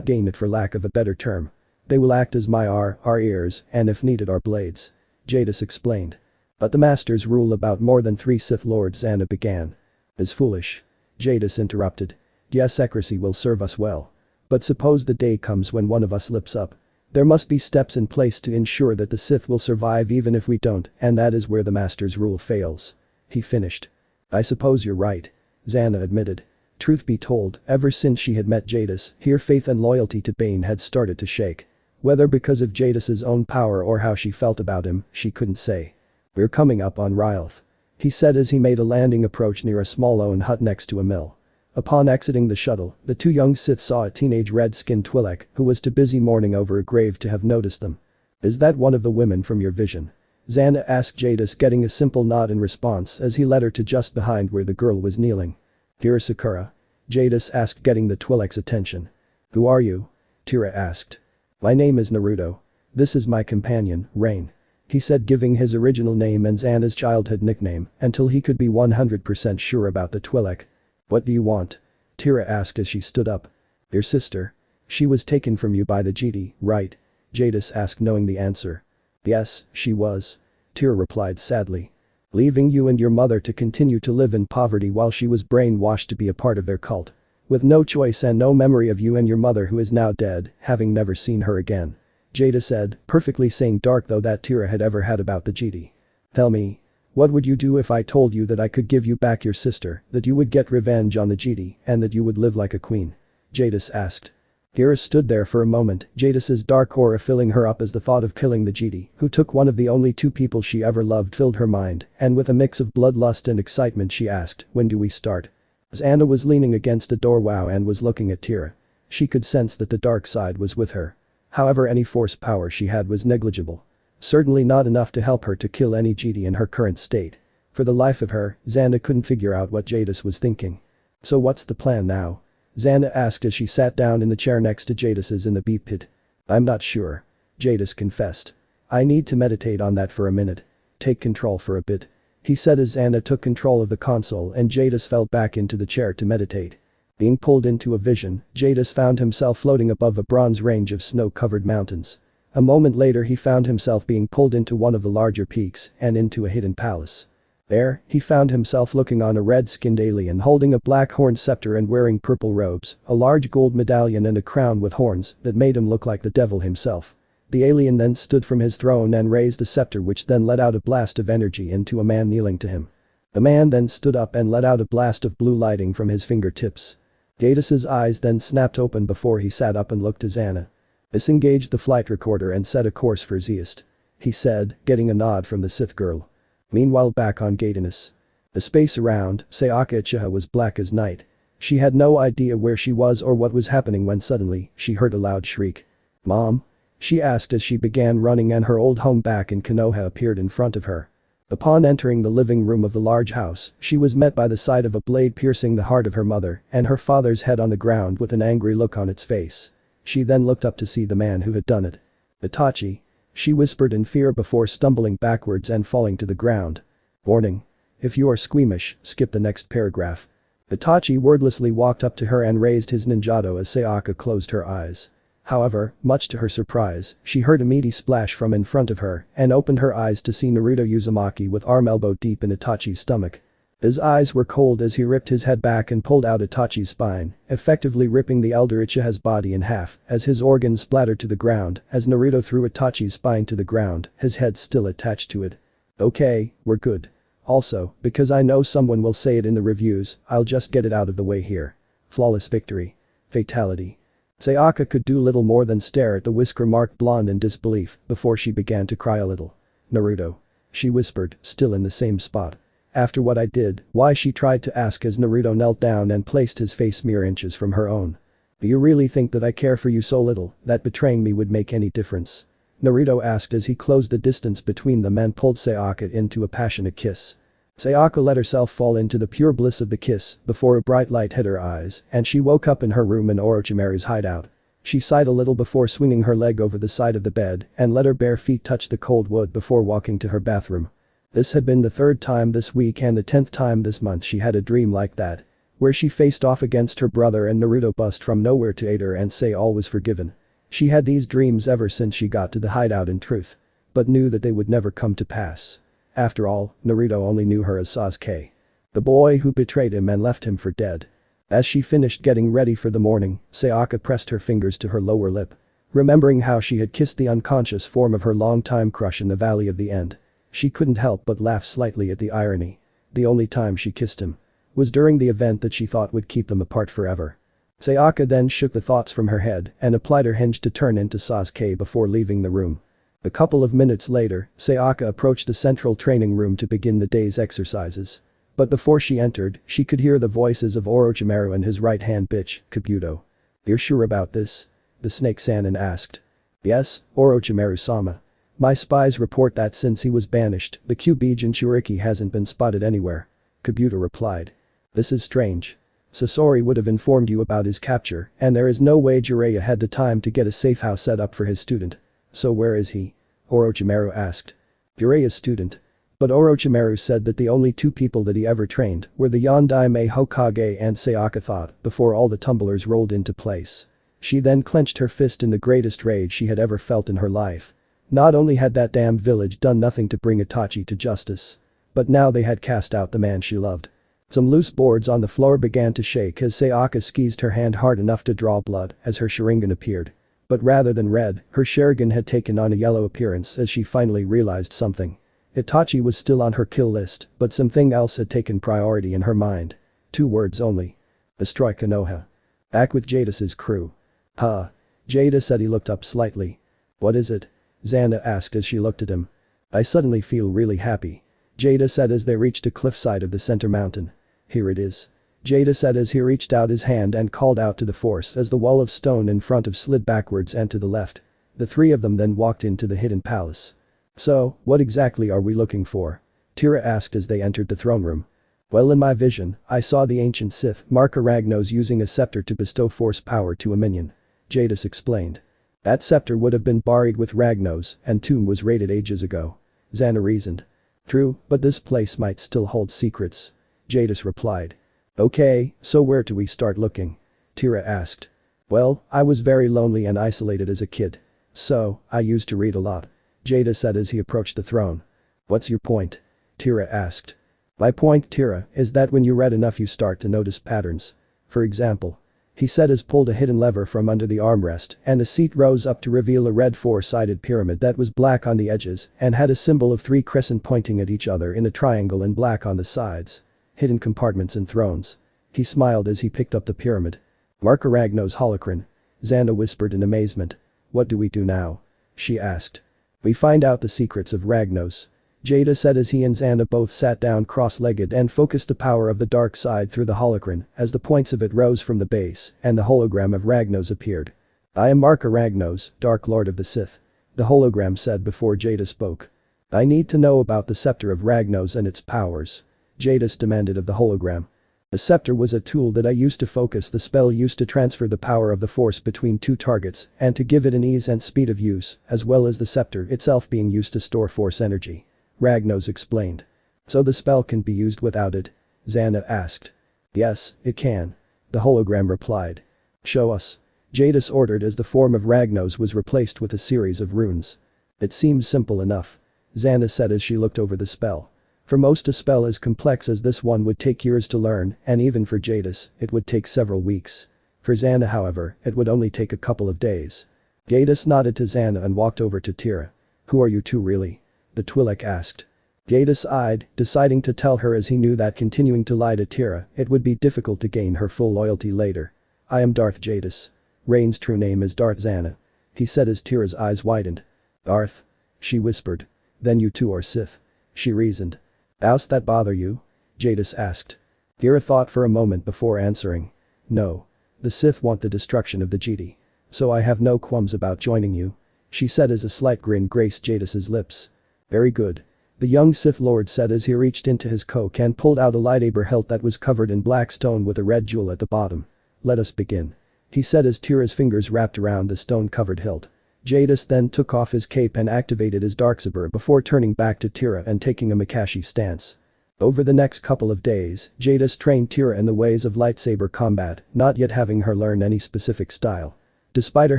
Gain it for lack of a better term. They will act as our ears and if needed our blades," Jadus explained. "But the Masters rule about more than 3 Sith Lords," Zannah began. "Is foolish," Jadus interrupted. "Yes, secrecy will serve us well. But suppose the day comes when one of us slips up. There must be steps in place to ensure that the Sith will survive even if we don't, and that is where the Master's rule fails," he finished. "I suppose you're right," Zannah admitted. Truth be told, ever since she had met Jadus, her faith and loyalty to Bane had started to shake. Whether because of Jadus's own power or how she felt about him, she couldn't say. "We're coming up on Ryalth," he said as he made a landing approach near a small lone hut next to a mill. Upon exiting the shuttle, the 2 young Sith saw a teenage red-skinned Twi'lek who was too busy mourning over a grave to have noticed them. "Is that one of the women from your vision?" Zannah asked Jadus, getting a simple nod in response as he led her to just behind where the girl was kneeling. "You're Sakura?" Jadus asked, getting the Twi'lek's attention. "Who are you?" Tira asked. "My name is Naruto. This is my companion, Rain," he said, giving his original name and Zannah's childhood nickname until he could be 100% sure about the Twi'lek. "What do you want?" Tira asked as she stood up. "Your sister. She was taken from you by the Jedi, right?" Jadus asked, knowing the answer. "Yes, she was," Tira replied sadly. "Leaving you and your mother to continue to live in poverty while she was brainwashed to be a part of their cult. With no choice and no memory of you and your mother, who is now dead, having never seen her again," Jadus said, perfectly saying dark though that Tira had ever had about the Jedi. "Tell me. What would you do if I told you that I could give you back your sister, that you would get revenge on the Jedi, and that you would live like a queen?" Jadus asked. Kira stood there for a moment, Jadus's dark aura filling her up as the thought of killing the Jedi, who took one of the only 2 people she ever loved, filled her mind, and with a mix of bloodlust and excitement she asked, "When do we start?" Zannah was leaning against a doorway and was looking at Tira. She could sense that the dark side was with her. However, any force power she had was negligible. Certainly not enough to help her to kill any Jedi in her current state. For the life of her, Zannah couldn't figure out what Jadus was thinking. So what's the plan now? Zannah asked as she sat down in the chair next to Jadus's in the beep pit. I'm not sure. Jadus confessed. I need to meditate on that for a minute. Take control for a bit. He said as Zannah took control of the console and Jadus fell back into the chair to meditate. Being pulled into a vision, Jadus found himself floating above a bronze range of snow-covered mountains. A moment later he found himself being pulled into one of the larger peaks and into a hidden palace. There, he found himself looking on a red-skinned alien holding a black horn scepter and wearing purple robes, a large gold medallion and a crown with horns that made him look like the devil himself. The alien then stood from his throne and raised a scepter which then let out a blast of energy into a man kneeling to him. The man then stood up and let out a blast of blue lighting from his fingertips. Jadus's eyes then snapped open before he sat up and looked at Zannah. Disengaged the flight recorder and set a course for Zeist. He said, getting a nod from the Sith girl. Meanwhile back on Gatanus. The space around Uchiha was black as night. She had no idea where she was or what was happening when suddenly, she heard a loud shriek. Mom? She asked as she began running and her old home back in Konoha appeared in front of her. Upon entering the living room of the large house, she was met by the sight of a blade piercing the heart of her mother and her father's head on the ground with an angry look on its face. She then looked up to see the man who had done it. Itachi. She whispered in fear before stumbling backwards and falling to the ground. Warning. If you are squeamish, skip the next paragraph. Itachi wordlessly walked up to her and raised his ninjato as Sayaka closed her eyes. However, much to her surprise, she heard a meaty splash from in front of her and opened her eyes to see Naruto Uzumaki with arm elbow deep in Itachi's stomach. His eyes were cold as he ripped his head back and pulled out Itachi's spine, effectively ripping the elder Uchiha's body in half as his organs splattered to the ground as Naruto threw Itachi's spine to the ground, his head still attached to it. Okay, we're good. Also, because I know someone will say it in the reviews, I'll just get it out of the way here. Flawless victory. Fatality. Sayaka could do little more than stare at the whisker-marked blonde in disbelief before she began to cry a little. Naruto. She whispered, still in the same spot. After what I did, why she tried to ask as Naruto knelt down and placed his face mere inches from her own. Do you really think that I care for you so little that betraying me would make any difference? Naruto asked as he closed the distance between them and pulled Sayaka into a passionate kiss. Sayaka let herself fall into the pure bliss of the kiss before a bright light hit her eyes and she woke up in her room in Orochimaru's hideout. She sighed a little before swinging her leg over the side of the bed and let her bare feet touch the cold wood before walking to her bathroom. This had been the 3rd time this week and the 10th time this month she had a dream like that, where she faced off against her brother and Naruto bust from nowhere to aid her and say all was forgiven. She had these dreams ever since she got to the hideout in truth, but knew that they would never come to pass. After all, Naruto only knew her as Sasuke. The boy who betrayed him and left him for dead. As she finished getting ready for the morning, Sayaka pressed her fingers to her lower lip. Remembering how she had kissed the unconscious form of her longtime crush in the Valley of the End. She couldn't help but laugh slightly at the irony. The only time she kissed him was during the event that she thought would keep them apart forever. Sayaka then shook the thoughts from her head and applied her hinge to turn into Sasuke before leaving the room. A couple of minutes later, Sayaka approached the central training room to begin the day's exercises. But before she entered, she could hear the voices of Orochimaru and his right-hand bitch, Kabuto. You're sure about this? The Snake Sannin asked. Yes, Orochimaru-sama. My spies report that since he was banished, the Kyuubi Jinchuriki hasn't been spotted anywhere. Kabuto replied. This is strange. Sasori would have informed you about his capture, and there is no way Jiraiya had the time to get a safe house set up for his student. So where is he? Orochimaru asked. Jiraiya's student. But Orochimaru said that the only 2 people that he ever trained were the Yondaime Hokage and Sayaka thought before all the tumblers rolled into place. She then clenched her fist in the greatest rage she had ever felt in her life. Not only had that damned village done nothing to bring Itachi to justice, but now they had cast out the man she loved. Some loose boards on the floor began to shake as Sayaka squeezed her hand hard enough to draw blood as her Sharingan appeared. But rather than red, her Sharingan had taken on a yellow appearance as she finally realized something. Itachi was still on her kill list, but something else had taken priority in her mind. 2 words only. Destroy Konoha. Back with Jadus's crew. Huh. Jadus said he looked up slightly. What is it? Zannah asked as she looked at him. I suddenly feel really happy. Jadus said as they reached a cliffside of the center mountain. Here it is. Jadus said as he reached out his hand and called out to the force as the wall of stone in front of slid backwards and to the left. The 3 of them then walked into the hidden palace. So, what exactly are we looking for? Tira asked as they entered the throne room. Well, in my vision, I saw the ancient Sith Marka Ragnos using a scepter to bestow force power to a minion. Jadus explained. That scepter would have been buried with Ragnos and tomb was raided ages ago. Zannah reasoned. True, but this place might still hold secrets. Jadus replied. Okay, so where do we start looking? Tira asked. Well, I was very lonely and isolated as a kid. So, I used to read a lot. Jadus said as he approached the throne. What's your point? Tira asked. My point, Tira, is that when you read enough you start to notice patterns. For example. He said as pulled a hidden lever from under the armrest and the seat rose up to reveal a red four-sided pyramid that was black on the edges and had a symbol of three crescent pointing at each other in a triangle and black on the sides. Hidden compartments and thrones. He smiled as he picked up the pyramid. Marka Ragnos holocron. Zannah whispered in amazement. What do we do now? She asked. We find out the secrets of Ragnos. Jada said as he and Zannah both sat down cross-legged and focused the power of the dark side through the holocron as the points of it rose from the base and the hologram of Ragnos appeared. I am Marka Ragnos, Dark Lord of the Sith. The hologram said before Jada spoke. I need to know about the scepter of Ragnos and its powers. Jadus demanded of the hologram. The scepter was a tool that I used to focus the spell used to transfer the power of the force between two targets and to give it an ease and speed of use, as well as the scepter itself being used to store force energy. Ragnos explained. So the spell can be used without it? Zannah asked. Yes, it can. The hologram replied. Show us. Jadus ordered as the form of Ragnos was replaced with a series of runes. It seems simple enough. Zannah said as she looked over the spell. For most a spell as complex as this one would take years to learn and even for Jadus, it would take several weeks. For Zannah however, it would only take a couple of days. Jadus nodded to Zannah and walked over to Tira. Who are you two really? The Twi'lek asked. Jadus eyed, deciding to tell her as he knew that continuing to lie to Tira, it would be difficult to gain her full loyalty later. I am Darth Jadus. Rain's true name is Darth Zannah. He said as Tira's eyes widened. Darth? She whispered. Then you two are Sith. She reasoned. Does that bother you? Jadus asked. Tira thought for a moment before answering. No. The Sith want the destruction of the Jedi. So I have no qualms about joining you. She said as a slight grin graced Jadus's lips. Very good. The young Sith Lord said as he reached into his coat and pulled out a lightsaber hilt that was covered in black stone with a red jewel at the bottom. Let us begin. He said as Tira's fingers wrapped around the stone-covered hilt. Jadus then took off his cape and activated his darksaber before turning back to Tira and taking a Makashi stance. Over the next couple of days, Jadus trained Tira in the ways of lightsaber combat, not yet having her learn any specific style. Despite her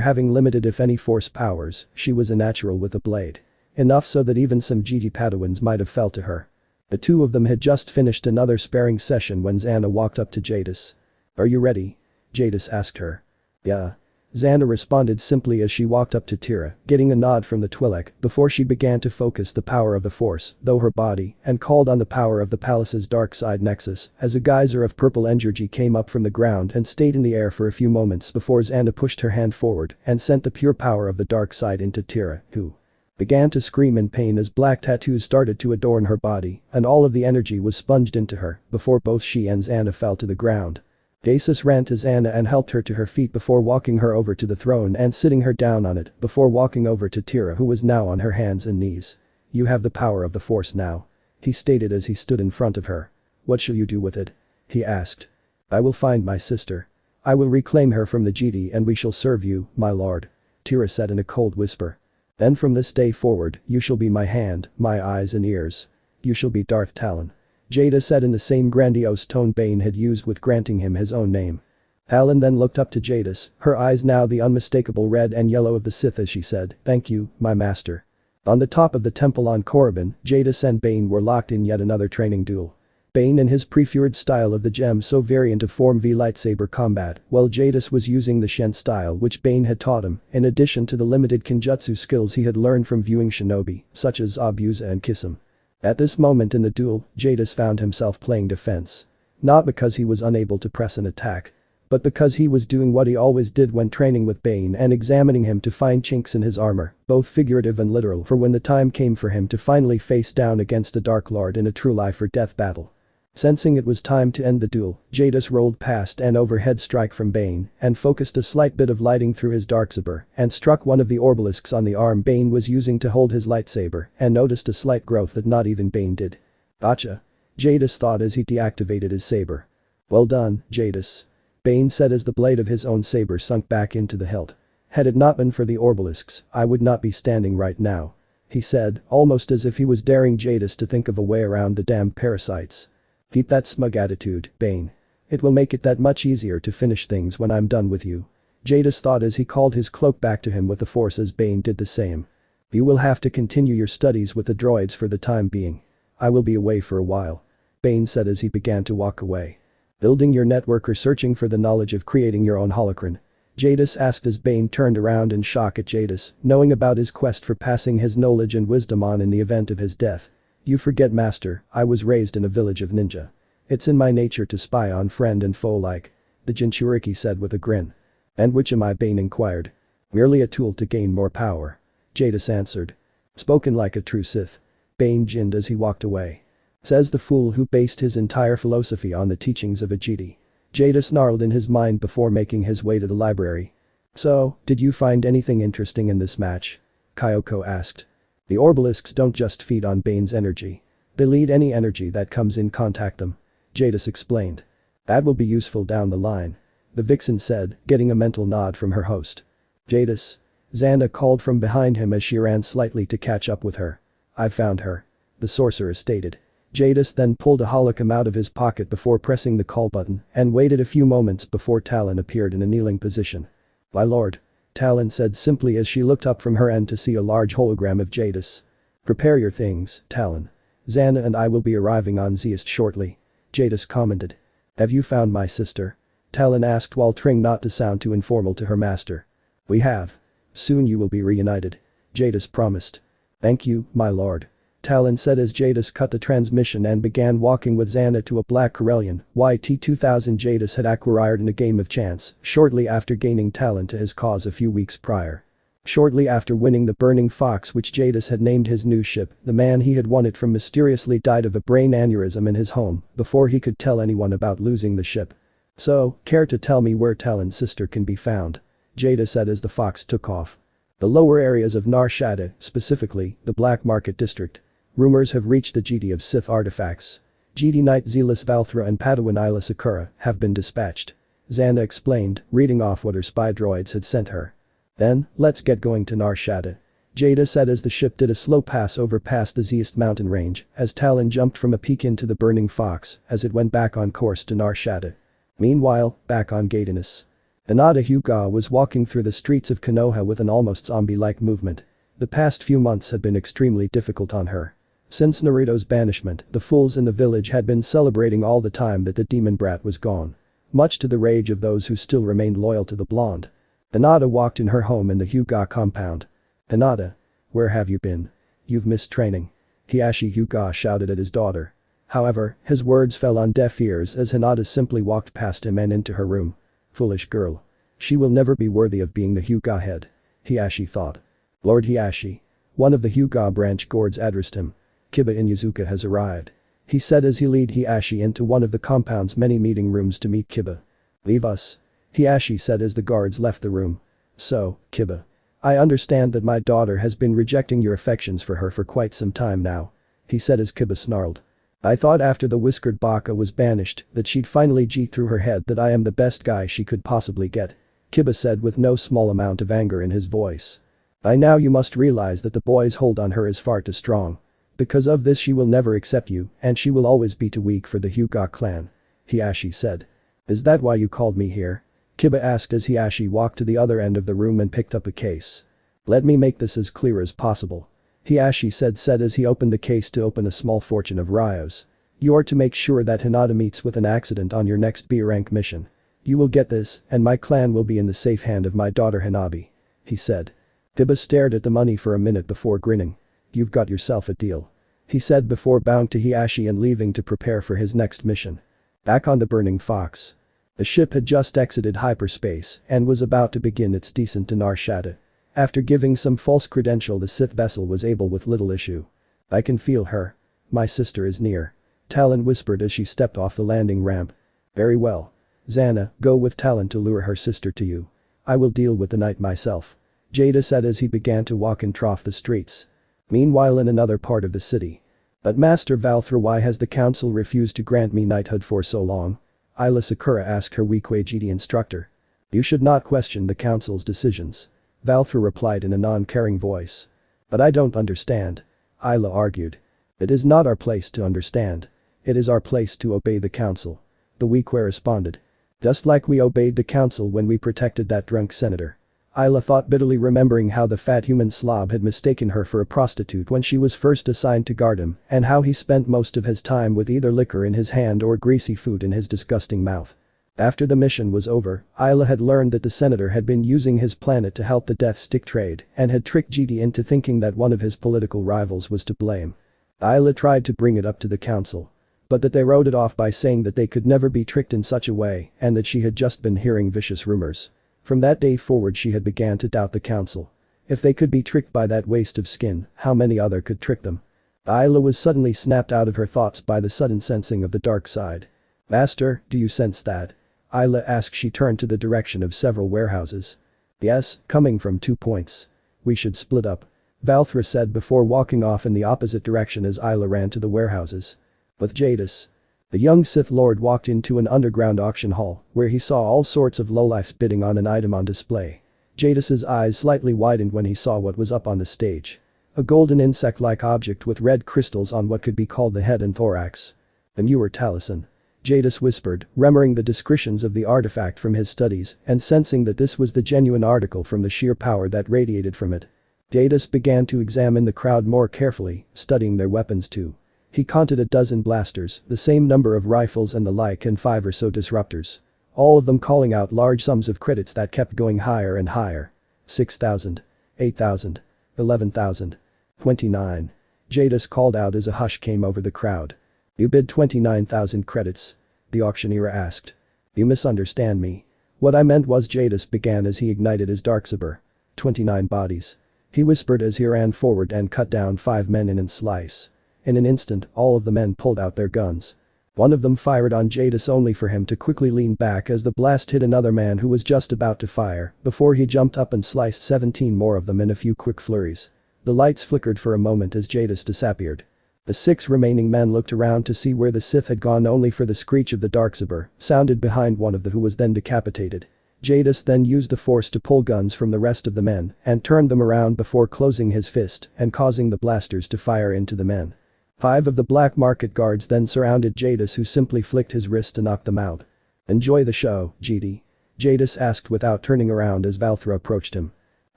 having limited if any force powers, she was a natural with a blade. Enough so that even some Jedi Padawans might have fell to her. The two of them had just finished another sparring session when Zannah walked up to Jadus. Are you ready? Jadus asked her. Yeah. Zannah responded simply as she walked up to Tira, getting a nod from the Twi'lek before she began to focus the power of the force, though her body, and called on the power of the palace's dark side nexus as a geyser of purple energy came up from the ground and stayed in the air for a few moments before Zannah pushed her hand forward and sent the pure power of the dark side into Tira, who began to scream in pain as black tattoos started to adorn her body and all of the energy was sponged into her before both she and Zannah fell to the ground. Jadus ran to Zannah and helped her to her feet before walking her over to the throne and sitting her down on it before walking over to Tira who was now on her hands and knees. You have the power of the force now. He stated as he stood in front of her. What shall you do with it? He asked. I will find my sister. I will reclaim her from the Jedi and we shall serve you, my lord. Tira said in a cold whisper. Then from this day forward, you shall be my hand, my eyes and ears. You shall be Darth Talon. Jada said in the same grandiose tone Bane had used with granting him his own name. Talon then looked up to Jadus, her eyes now the unmistakable red and yellow of the Sith as she said, thank you, my master. On the top of the temple on Korriban, Jadus and Bane were locked in yet another training duel. Bane in his preferred style of the gem so variant of Form V lightsaber combat, while Jadus was using the Shen style which Bane had taught him, in addition to the limited Kenjutsu skills he had learned from viewing shinobi, such as Abusa and Kisum. At this moment in the duel, Jadus found himself playing defense. Not because he was unable to press an attack, but because he was doing what he always did when training with Bane and examining him to find chinks in his armor, both figurative and literal for when the time came for him to finally face down against the Dark Lord in a true life or death battle. Sensing it was time to end the duel, Jadus rolled past an overhead strike from Bane and focused a slight bit of lighting through his darksaber and struck one of the obelisks on the arm Bane was using to hold his lightsaber and noticed a slight growth that not even Bane did. Gotcha. Jadus thought as he deactivated his saber. Well done, Jadus. Bane said as the blade of his own saber sunk back into the hilt. Had it not been for the obelisks, I would not be standing right now. He said, almost as if he was daring Jadus to think of a way around the damned parasites. Keep that smug attitude, Bane. It will make it that much easier to finish things when I'm done with you. Jadus thought as he called his cloak back to him with the force as Bane did the same. You will have to continue your studies with the droids for the time being. I will be away for a while. Bane said as he began to walk away. Building your network or searching for the knowledge of creating your own holocron? Jadus asked as Bane turned around in shock at Jadus, knowing about his quest for passing his knowledge and wisdom on in the event of his death. You forget, Master, I was raised in a village of ninja. It's in my nature to spy on friend and foe alike. The Jinchuriki said with a grin. And which am I? Bane inquired. Merely a tool to gain more power. Jadus answered. Spoken like a true Sith. Bane grinned as he walked away. Says the fool who based his entire philosophy on the teachings of a Jedi. Jadus snarled in his mind before making his way to the library. So, did you find anything interesting in this match? Kyoko asked. The obelisks don't just feed on Bane's energy. They lead any energy that comes in contact them. Jadus explained. That will be useful down the line. The vixen said, getting a mental nod from her host. Jadus. Zannah called from behind him as she ran slightly to catch up with her. I found her. The sorcerer stated. Jadus then pulled a holocron out of his pocket before pressing the call button and waited a few moments before Talon appeared in a kneeling position. My lord. Talon said simply as she looked up from her end to see a large hologram of Jadus. Prepare your things, Talon. Zannah and I will be arriving on Zeist shortly. Jadus commented. Have you found my sister? Talon asked while trying not to sound too informal to her master. We have. Soon you will be reunited. Jadus promised. Thank you, my lord. Talon said as Jadus cut the transmission and began walking with Zannah to a black Corellian YT-2000 Jadus had acquired in a game of chance shortly after gaining Talon to his cause a few weeks prior. Shortly after winning the Burning Fox which Jadus had named his new ship, the man he had won it from mysteriously died of a brain aneurysm in his home before he could tell anyone about losing the ship. So, care to tell me where Talon's sister can be found? Jadus said as the Fox took off. The lower areas of Nar Shaddaa, specifically, the Black Market District. Rumors have reached the Jedi of Sith artifacts. Jedi Knight Zealous Valthra and Padawan Isla Sakura have been dispatched. Zannah explained, reading off what her spy droids had sent her. Then, let's get going to Nar Shaddaa. Jadus said as the ship did a slow pass over past the Zeist mountain range as Talon jumped from a peak into the Burning Fox as it went back on course to Nar Shaddaa. Meanwhile, back on Gadenus. Hinata Hyuga was walking through the streets of Konoha with an almost zombie-like movement. The past few months had been extremely difficult on her. Since Naruto's banishment, the fools in the village had been celebrating all the time that the demon brat was gone. Much to the rage of those who still remained loyal to the blonde. Hinata walked in her home in the Hyuga compound. Hinata. Where have you been? You've missed training. Hiashi Hyuga shouted at his daughter. However, his words fell on deaf ears as Hinata simply walked past him and into her room. Foolish girl. She will never be worthy of being the Hyuga head. Hiashi thought. Lord Hiashi. One of the Hyuga branch guards addressed him. Kiba Inuzuka has arrived. He said as he led Hiashi into one of the compound's many meeting rooms to meet Kiba. Leave us. Hiashi said as the guards left the room. So, Kiba. I understand that my daughter has been rejecting your affections for her for quite some time now. He said as Kiba snarled. I thought after the whiskered baka was banished that she'd finally g through her head that I am the best guy she could possibly get. Kiba said with no small amount of anger in his voice. By now you must realize that the boy's hold on her is far too strong. Because of this she will never accept you and she will always be too weak for the Hyuga clan. Hiashi said. Is that why you called me here? Kiba asked as Hiashi walked to the other end of the room and picked up a case. Let me make this as clear as possible. Hiashi said as he opened the case to open a small fortune of Ryos. You are to make sure that Hinata meets with an accident on your next B-rank mission. You will get this and my clan will be in the safe hand of my daughter Hanabi. He said. Kiba stared at the money for a minute before grinning. You've got yourself a deal. He said before bowing to Hiashi and leaving to prepare for his next mission. Back on the Burning Fox. The ship had just exited hyperspace and was about to begin its descent to Nar Shaddaa. After giving some false credential the Sith vessel was able with little issue. I can feel her. My sister is near. Talon whispered as she stepped off the landing ramp. Very well. Zannah, go with Talon to lure her sister to you. I will deal with the knight myself. Jadus said as he began to walk and trough the streets. Meanwhile in another part of the city. But Master Valthra, why has the council refused to grant me knighthood for so long? Ayla Sakura asked her weak Jedi instructor. You should not question the council's decisions. Valthra replied in a non-caring voice. But I don't understand. Ayla argued. It is not our place to understand. It is our place to obey the council. The Weequay responded. Just like we obeyed the council when we protected that drunk senator. Ayla thought bitterly, remembering how the fat human slob had mistaken her for a prostitute when she was first assigned to guard him, and how he spent most of his time with either liquor in his hand or greasy food in his disgusting mouth. After the mission was over, Ayla had learned that the senator had been using his planet to help the death stick trade and had tricked Jedi into thinking that one of his political rivals was to blame. Ayla tried to bring it up to the council. But that they wrote it off by saying that they could never be tricked in such a way and that she had just been hearing vicious rumors. From that day forward she had began to doubt the council. If they could be tricked by that waste of skin, how many other could trick them? Ayla was suddenly snapped out of her thoughts by the sudden sensing of the dark side. Master, do you sense that? Ayla asked. She turned to the direction of several warehouses. Yes, coming from 2 points. We should split up. Valthra said before walking off in the opposite direction as Ayla ran to the warehouses. With Jadus. The young Sith Lord walked into an underground auction hall where he saw all sorts of lowlifes bidding on an item on display. Jadus's eyes slightly widened when he saw what was up on the stage. A golden insect-like object with red crystals on what could be called the head and thorax. The newer talisman. Jadus whispered, remembering the descriptions of the artifact from his studies and sensing that this was the genuine article from the sheer power that radiated from it. Jadus began to examine the crowd more carefully, studying their weapons too. He counted a dozen blasters, the same number of rifles and the like, and 5 or so disruptors. All of them calling out large sums of credits that kept going higher and higher. 6,000. 8,000. 11,000. 29. Jadus called out as a hush came over the crowd. You bid 29,000 credits? The auctioneer asked. You misunderstand me. What I meant was, Jadus began as he ignited his darksaber. 29 bodies. He whispered as he ran forward and cut down 5 men in a slice. In an instant, all of the men pulled out their guns. One of them fired on Jadus only for him to quickly lean back as the blast hit another man who was just about to fire before he jumped up and sliced 17 more of them in a few quick flurries. The lights flickered for a moment as Jadus disappeared. The 6 remaining men looked around to see where the Sith had gone, only for the screech of the darksaber sounded behind one of them, who was then decapitated. Jadus then used the force to pull guns from the rest of the men and turned them around before closing his fist and causing the blasters to fire into the men. 5 of the black market guards then surrounded Jadus, who simply flicked his wrist to knock them out. Enjoy the show, Jedi? Jadus asked without turning around as Valthra approached him.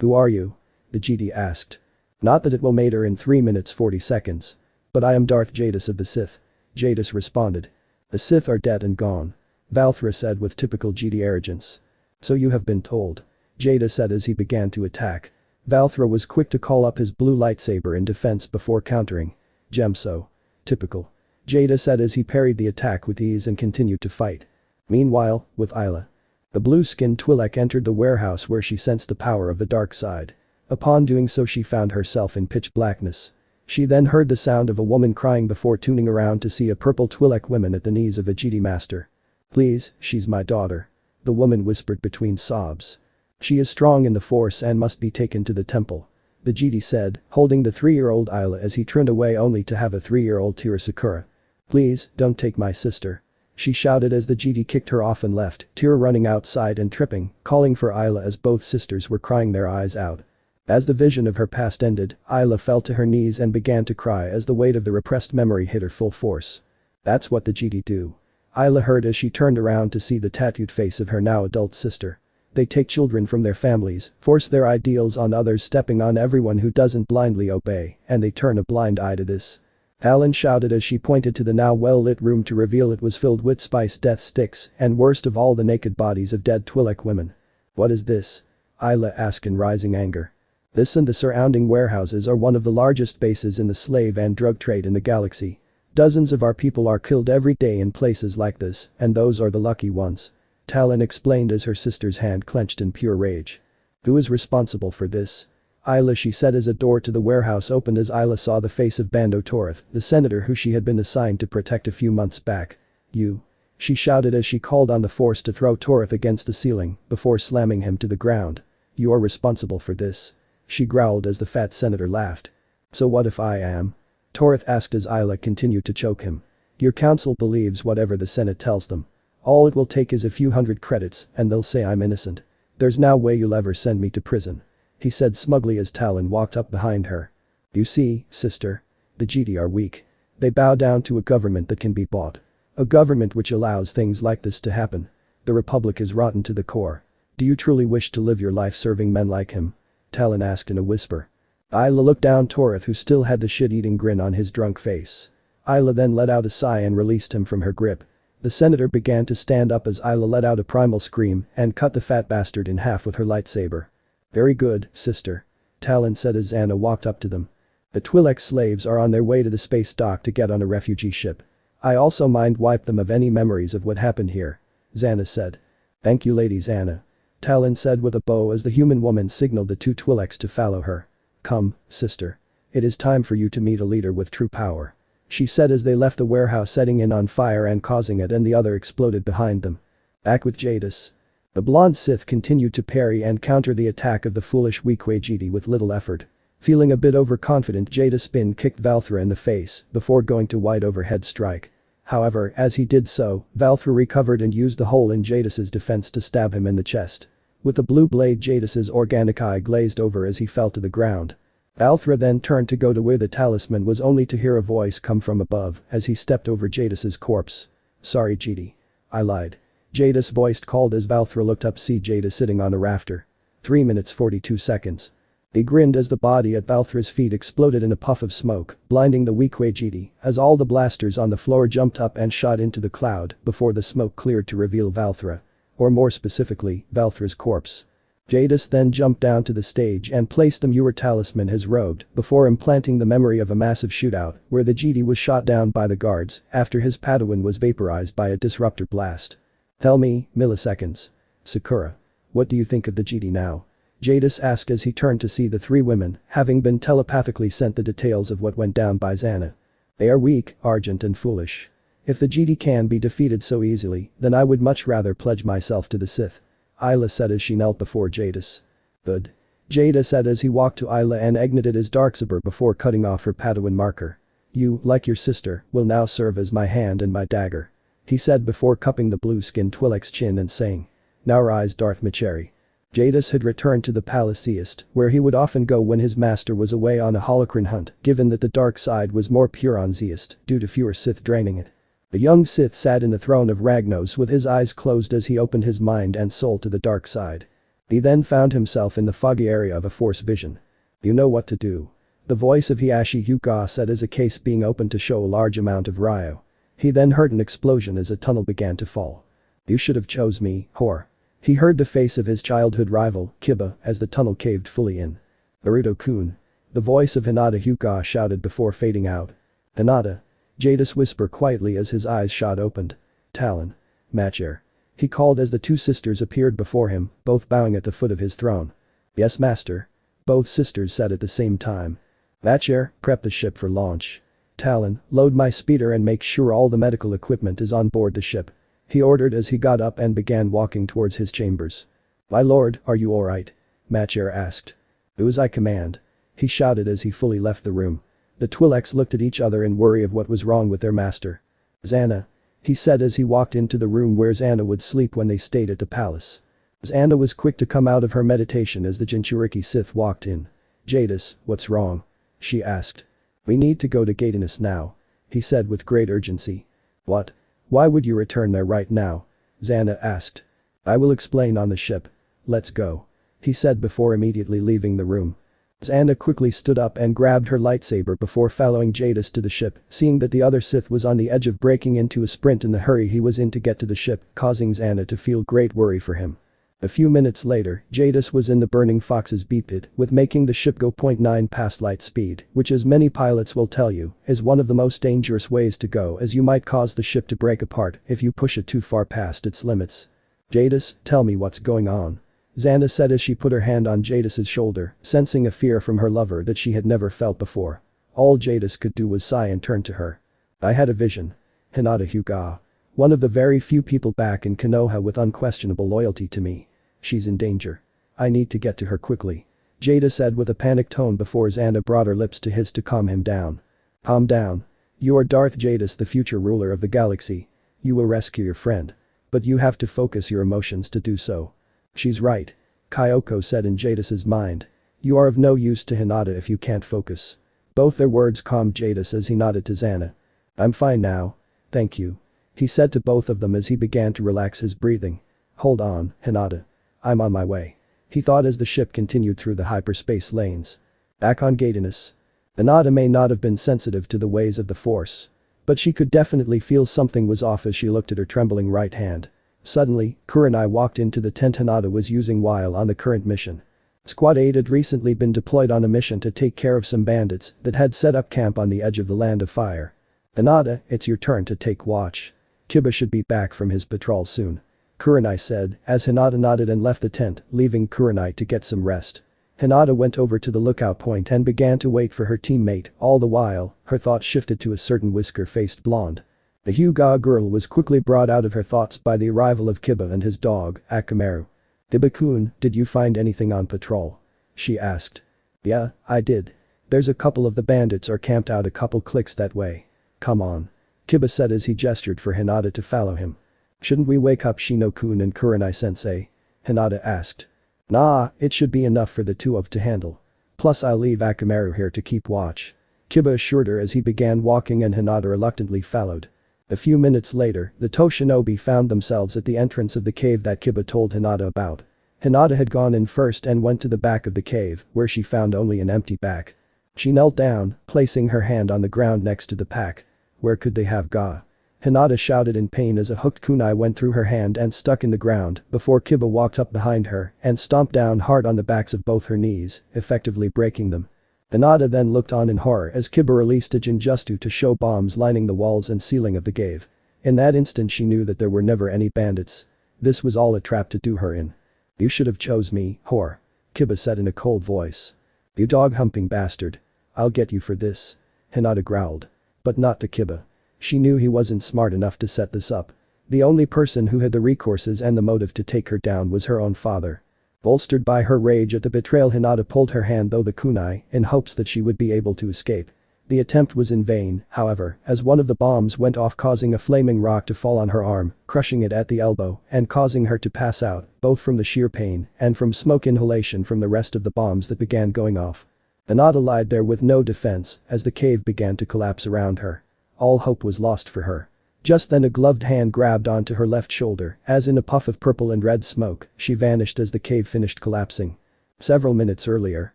Who are you? The Jedi asked. Not that it will matter in 3 minutes 40 seconds. But I am Darth Jadus of the Sith. Jadus responded. The Sith are dead and gone. Valthra said with typical Jedi arrogance. So you have been told. Jadus said as he began to attack. Valthra was quick to call up his blue lightsaber in defense before countering. Gemso. Typical. Jadus said as he parried the attack with ease and continued to fight. Meanwhile, with Ayla. The blue-skinned Twi'lek entered the warehouse where she sensed the power of the dark side. Upon doing so, she found herself in pitch blackness. She then heard the sound of a woman crying before tuning around to see a purple Twi'lek woman at the knees of a Jedi master. Please, she's my daughter. The woman whispered between sobs. She is strong in the Force and must be taken to the temple. The Jedi said, holding the 3-year-old Ayla as he turned away only to have a 3-year-old tear. Sakura. Please, don't take my sister. She shouted as the Jedi kicked her off and left, tear running outside and tripping, calling for Ayla as both sisters were crying their eyes out. As the vision of her past ended, Ayla fell to her knees and began to cry as the weight of the repressed memory hit her full force. That's what the Jedi do. Ayla heard as she turned around to see the tattooed face of her now adult sister. They take children from their families, force their ideals on others, stepping on everyone who doesn't blindly obey, and they turn a blind eye to this. Talon shouted as she pointed to the now well-lit room to reveal it was filled with spiced death sticks and, worst of all, the naked bodies of dead Twi'lek women. What is this? Ayla asked in rising anger. This and the surrounding warehouses are one of the largest bases in the slave and drug trade in the galaxy. Dozens of our people are killed every day in places like this, and those are the lucky ones. Talon explained as her sister's hand clenched in pure rage. Who is responsible for this? Isla, she said as a door to the warehouse opened as Isla saw the face of Bando Torith, the senator who she had been assigned to protect a few months back. You. She shouted as she called on the force to throw Torith against the ceiling before slamming him to the ground. You're responsible for this. She growled as the fat senator laughed. So what if I am? Torith asked as Isla continued to choke him. Your council believes whatever the Senate tells them. All it will take is a few hundred credits and they'll say I'm innocent. There's no way you'll ever send me to prison. He said smugly as Talon walked up behind her. You see, sister. The Jedi are weak. They bow down to a government that can be bought. A government which allows things like this to happen. The Republic is rotten to the core. Do you truly wish to live your life serving men like him? Talon asked in a whisper. Isla looked down Torith, who still had the shit-eating grin on his drunk face. Isla then let out a sigh and released him from her grip. The senator began to stand up as Isla let out a primal scream and cut the fat bastard in half with her lightsaber. Very good, sister. Talon said as Zannah walked up to them. The Twi'lek slaves are on their way to the space dock to get on a refugee ship. I also mind wipe them of any memories of what happened here. Zannah said. Thank you, Lady Zannah. Talon said with a bow as the human woman signaled the two Twi'leks to follow her. Come, sister. It is time for you to meet a leader with true power. She said as they left the warehouse, setting it on fire and causing it and the other exploded behind them. Back with Jadus. The blonde Sith continued to parry and counter the attack of the foolish weak-way Jedi with little effort. Feeling a bit overconfident, Jadus spin kicked Valthra in the face before going to wide overhead strike. However, as he did so, Valthra recovered and used the hole in Jadus's defense to stab him in the chest. With the blue blade, Jadus's organic eye glazed over as he fell to the ground. Valthra then turned to go to where the talisman was, only to hear a voice come from above as he stepped over Jadus's corpse. Sorry, Jedi. I lied. Jadus voiced called as Valthra looked up, see Jadus sitting on a rafter. 3 minutes 42 seconds. He grinned as the body at Valthra's feet exploded in a puff of smoke, blinding the weak-way Jedi as all the blasters on the floor jumped up and shot into the cloud before the smoke cleared to reveal Valthra. Or more specifically, Valthra's corpse. Jadus then jumped down to the stage and placed the Muir talisman his robed before implanting the memory of a massive shootout where the Jedi was shot down by the guards after his Padawan was vaporized by a disruptor blast. Tell me, milliseconds. Sakura. What do you think of the Jedi now? Jadus asked as he turned to see the three women, having been telepathically sent the details of what went down by Zannah. They are weak, arrogant and foolish. If the Jedi can be defeated so easily, then I would much rather pledge myself to the Sith. Isla said as she knelt before Jadus. Good. Jadus said as he walked to Isla and ignited his darksaber before cutting off her Padawan marker. You, like your sister, will now serve as my hand and my dagger. He said before cupping the blue-skinned Twi'lek's chin and saying. Now rise, Darth Macheri. Jadus had returned to the Palace East, where he would often go when his master was away on a holocron hunt, given that the dark side was more pure on East due to fewer Sith draining it. The young Sith sat in the throne of Ragnos with his eyes closed as he opened his mind and soul to the dark side. He then found himself in the foggy area of a Force vision. You know what to do. The voice of Hyuga said as a case being opened to show a large amount of Ryo. He then heard an explosion as a tunnel began to fall. You should have chose me, whore. He heard the face of his childhood rival, Kiba, as the tunnel caved fully in. Naruto-kun. The voice of Hinata Hyuga shouted before fading out. Hinata. Jadus whispered quietly as his eyes shot opened. Talon. Macher. He called as the two sisters appeared before him, both bowing at the foot of his throne. Yes, master. Both sisters said at the same time. Macher, prep the ship for launch. Talon, load my speeder and make sure all the medical equipment is on board the ship. He ordered as he got up and began walking towards his chambers. My lord, are you alright? Macher asked. Do as I command. He shouted as he fully left the room. The Twi'leks looked at each other in worry of what was wrong with their master. Zannah. He said as he walked into the room where Zannah would sleep when they stayed at the palace. Zannah was quick to come out of her meditation as the Jinchuriki Sith walked in. Jadus, what's wrong? She asked. We need to go to Gatinus now. He said with great urgency. What? Why would you return there right now? Zannah asked. I will explain on the ship. Let's go. He said before immediately leaving the room. Zannah quickly stood up and grabbed her lightsaber before following Jadus to the ship, seeing that the other Sith was on the edge of breaking into a sprint in the hurry he was in to get to the ship, causing Zannah to feel great worry for him. A few minutes later, Jadus was in the Burning Fox's beat pit with making the ship go 0.9 past light speed, which as many pilots will tell you, is one of the most dangerous ways to go as you might cause the ship to break apart if you push it too far past its limits. Jadus, tell me what's going on. Zannah said as she put her hand on Jadus's shoulder, sensing a fear from her lover that she had never felt before. All Jadus could do was sigh and turn to her. I had a vision. Hinata Hyuga. One of the very few people back in Konoha with unquestionable loyalty to me. She's in danger. I need to get to her quickly. Jada said with a panicked tone before Zannah brought her lips to his to calm him down. Calm down. You are Darth Jadus, the future ruler of the galaxy. You will rescue your friend. But you have to focus your emotions to do so. She's right. Kyoko said in Jadus's mind. You are of no use to Hinata if you can't focus. Both their words calmed Jadus as he nodded to Zannah. I'm fine now. Thank you. He said to both of them as he began to relax his breathing. Hold on, Hinata. I'm on my way. He thought as the ship continued through the hyperspace lanes. Back on Gatinus. Hinata may not have been sensitive to the ways of the Force. But she could definitely feel something was off as she looked at her trembling right hand. Suddenly, Kurenai walked into the tent Hinata was using while on the current mission. Squad 8 had recently been deployed on a mission to take care of some bandits that had set up camp on the edge of the Land of Fire. Hinata, it's your turn to take watch. Kiba should be back from his patrol soon. Kurenai said, as Hinata nodded and left the tent, leaving Kurenai to get some rest. Hinata went over to the lookout point and began to wait for her teammate, all the while, her thoughts shifted to a certain whisker-faced blonde. The Hyuga girl was quickly brought out of her thoughts by the arrival of Kiba and his dog, Akamaru. Kiba-kun, did you find anything on patrol? She asked. Yeah, I did. There's a couple of the bandits are camped out a couple clicks that way. Come on. Kiba said as he gestured for Hinata to follow him. Shouldn't we wake up Shino-kun and Kurenai-sensei? Hinata asked. Nah, it should be enough for the two of to handle. Plus I'll leave Akamaru here to keep watch. Kiba assured her as he began walking and Hinata reluctantly followed. A few minutes later, the Toshinobi found themselves at the entrance of the cave that Kiba told Hinata about. Hinata had gone in first and went to the back of the cave, where she found only an empty back. She knelt down, placing her hand on the ground next to the pack. Where could they have gone? Hinata shouted in pain as a hooked kunai went through her hand and stuck in the ground before Kiba walked up behind her and stomped down hard on the backs of both her knees, effectively breaking them. Hinata then looked on in horror as Kiba released a Jinjustu to show bombs lining the walls and ceiling of the cave. In that instant she knew that there were never any bandits. This was all a trap to do her in. You should have chose me, whore. Kiba said in a cold voice. You dog-humping bastard. I'll get you for this. Hinata growled. But not to Kiba. She knew he wasn't smart enough to set this up. The only person who had the recourses and the motive to take her down was her own father. Bolstered by her rage at the betrayal, Hinata pulled her hand through the kunai in hopes that she would be able to escape. The attempt was in vain, however, as one of the bombs went off causing a flaming rock to fall on her arm, crushing it at the elbow and causing her to pass out, both from the sheer pain and from smoke inhalation from the rest of the bombs that began going off. Hinata lied there with no defense as the cave began to collapse around her. All hope was lost for her. Just then a gloved hand grabbed onto her left shoulder, as in a puff of purple and red smoke, she vanished as the cave finished collapsing. Several minutes earlier.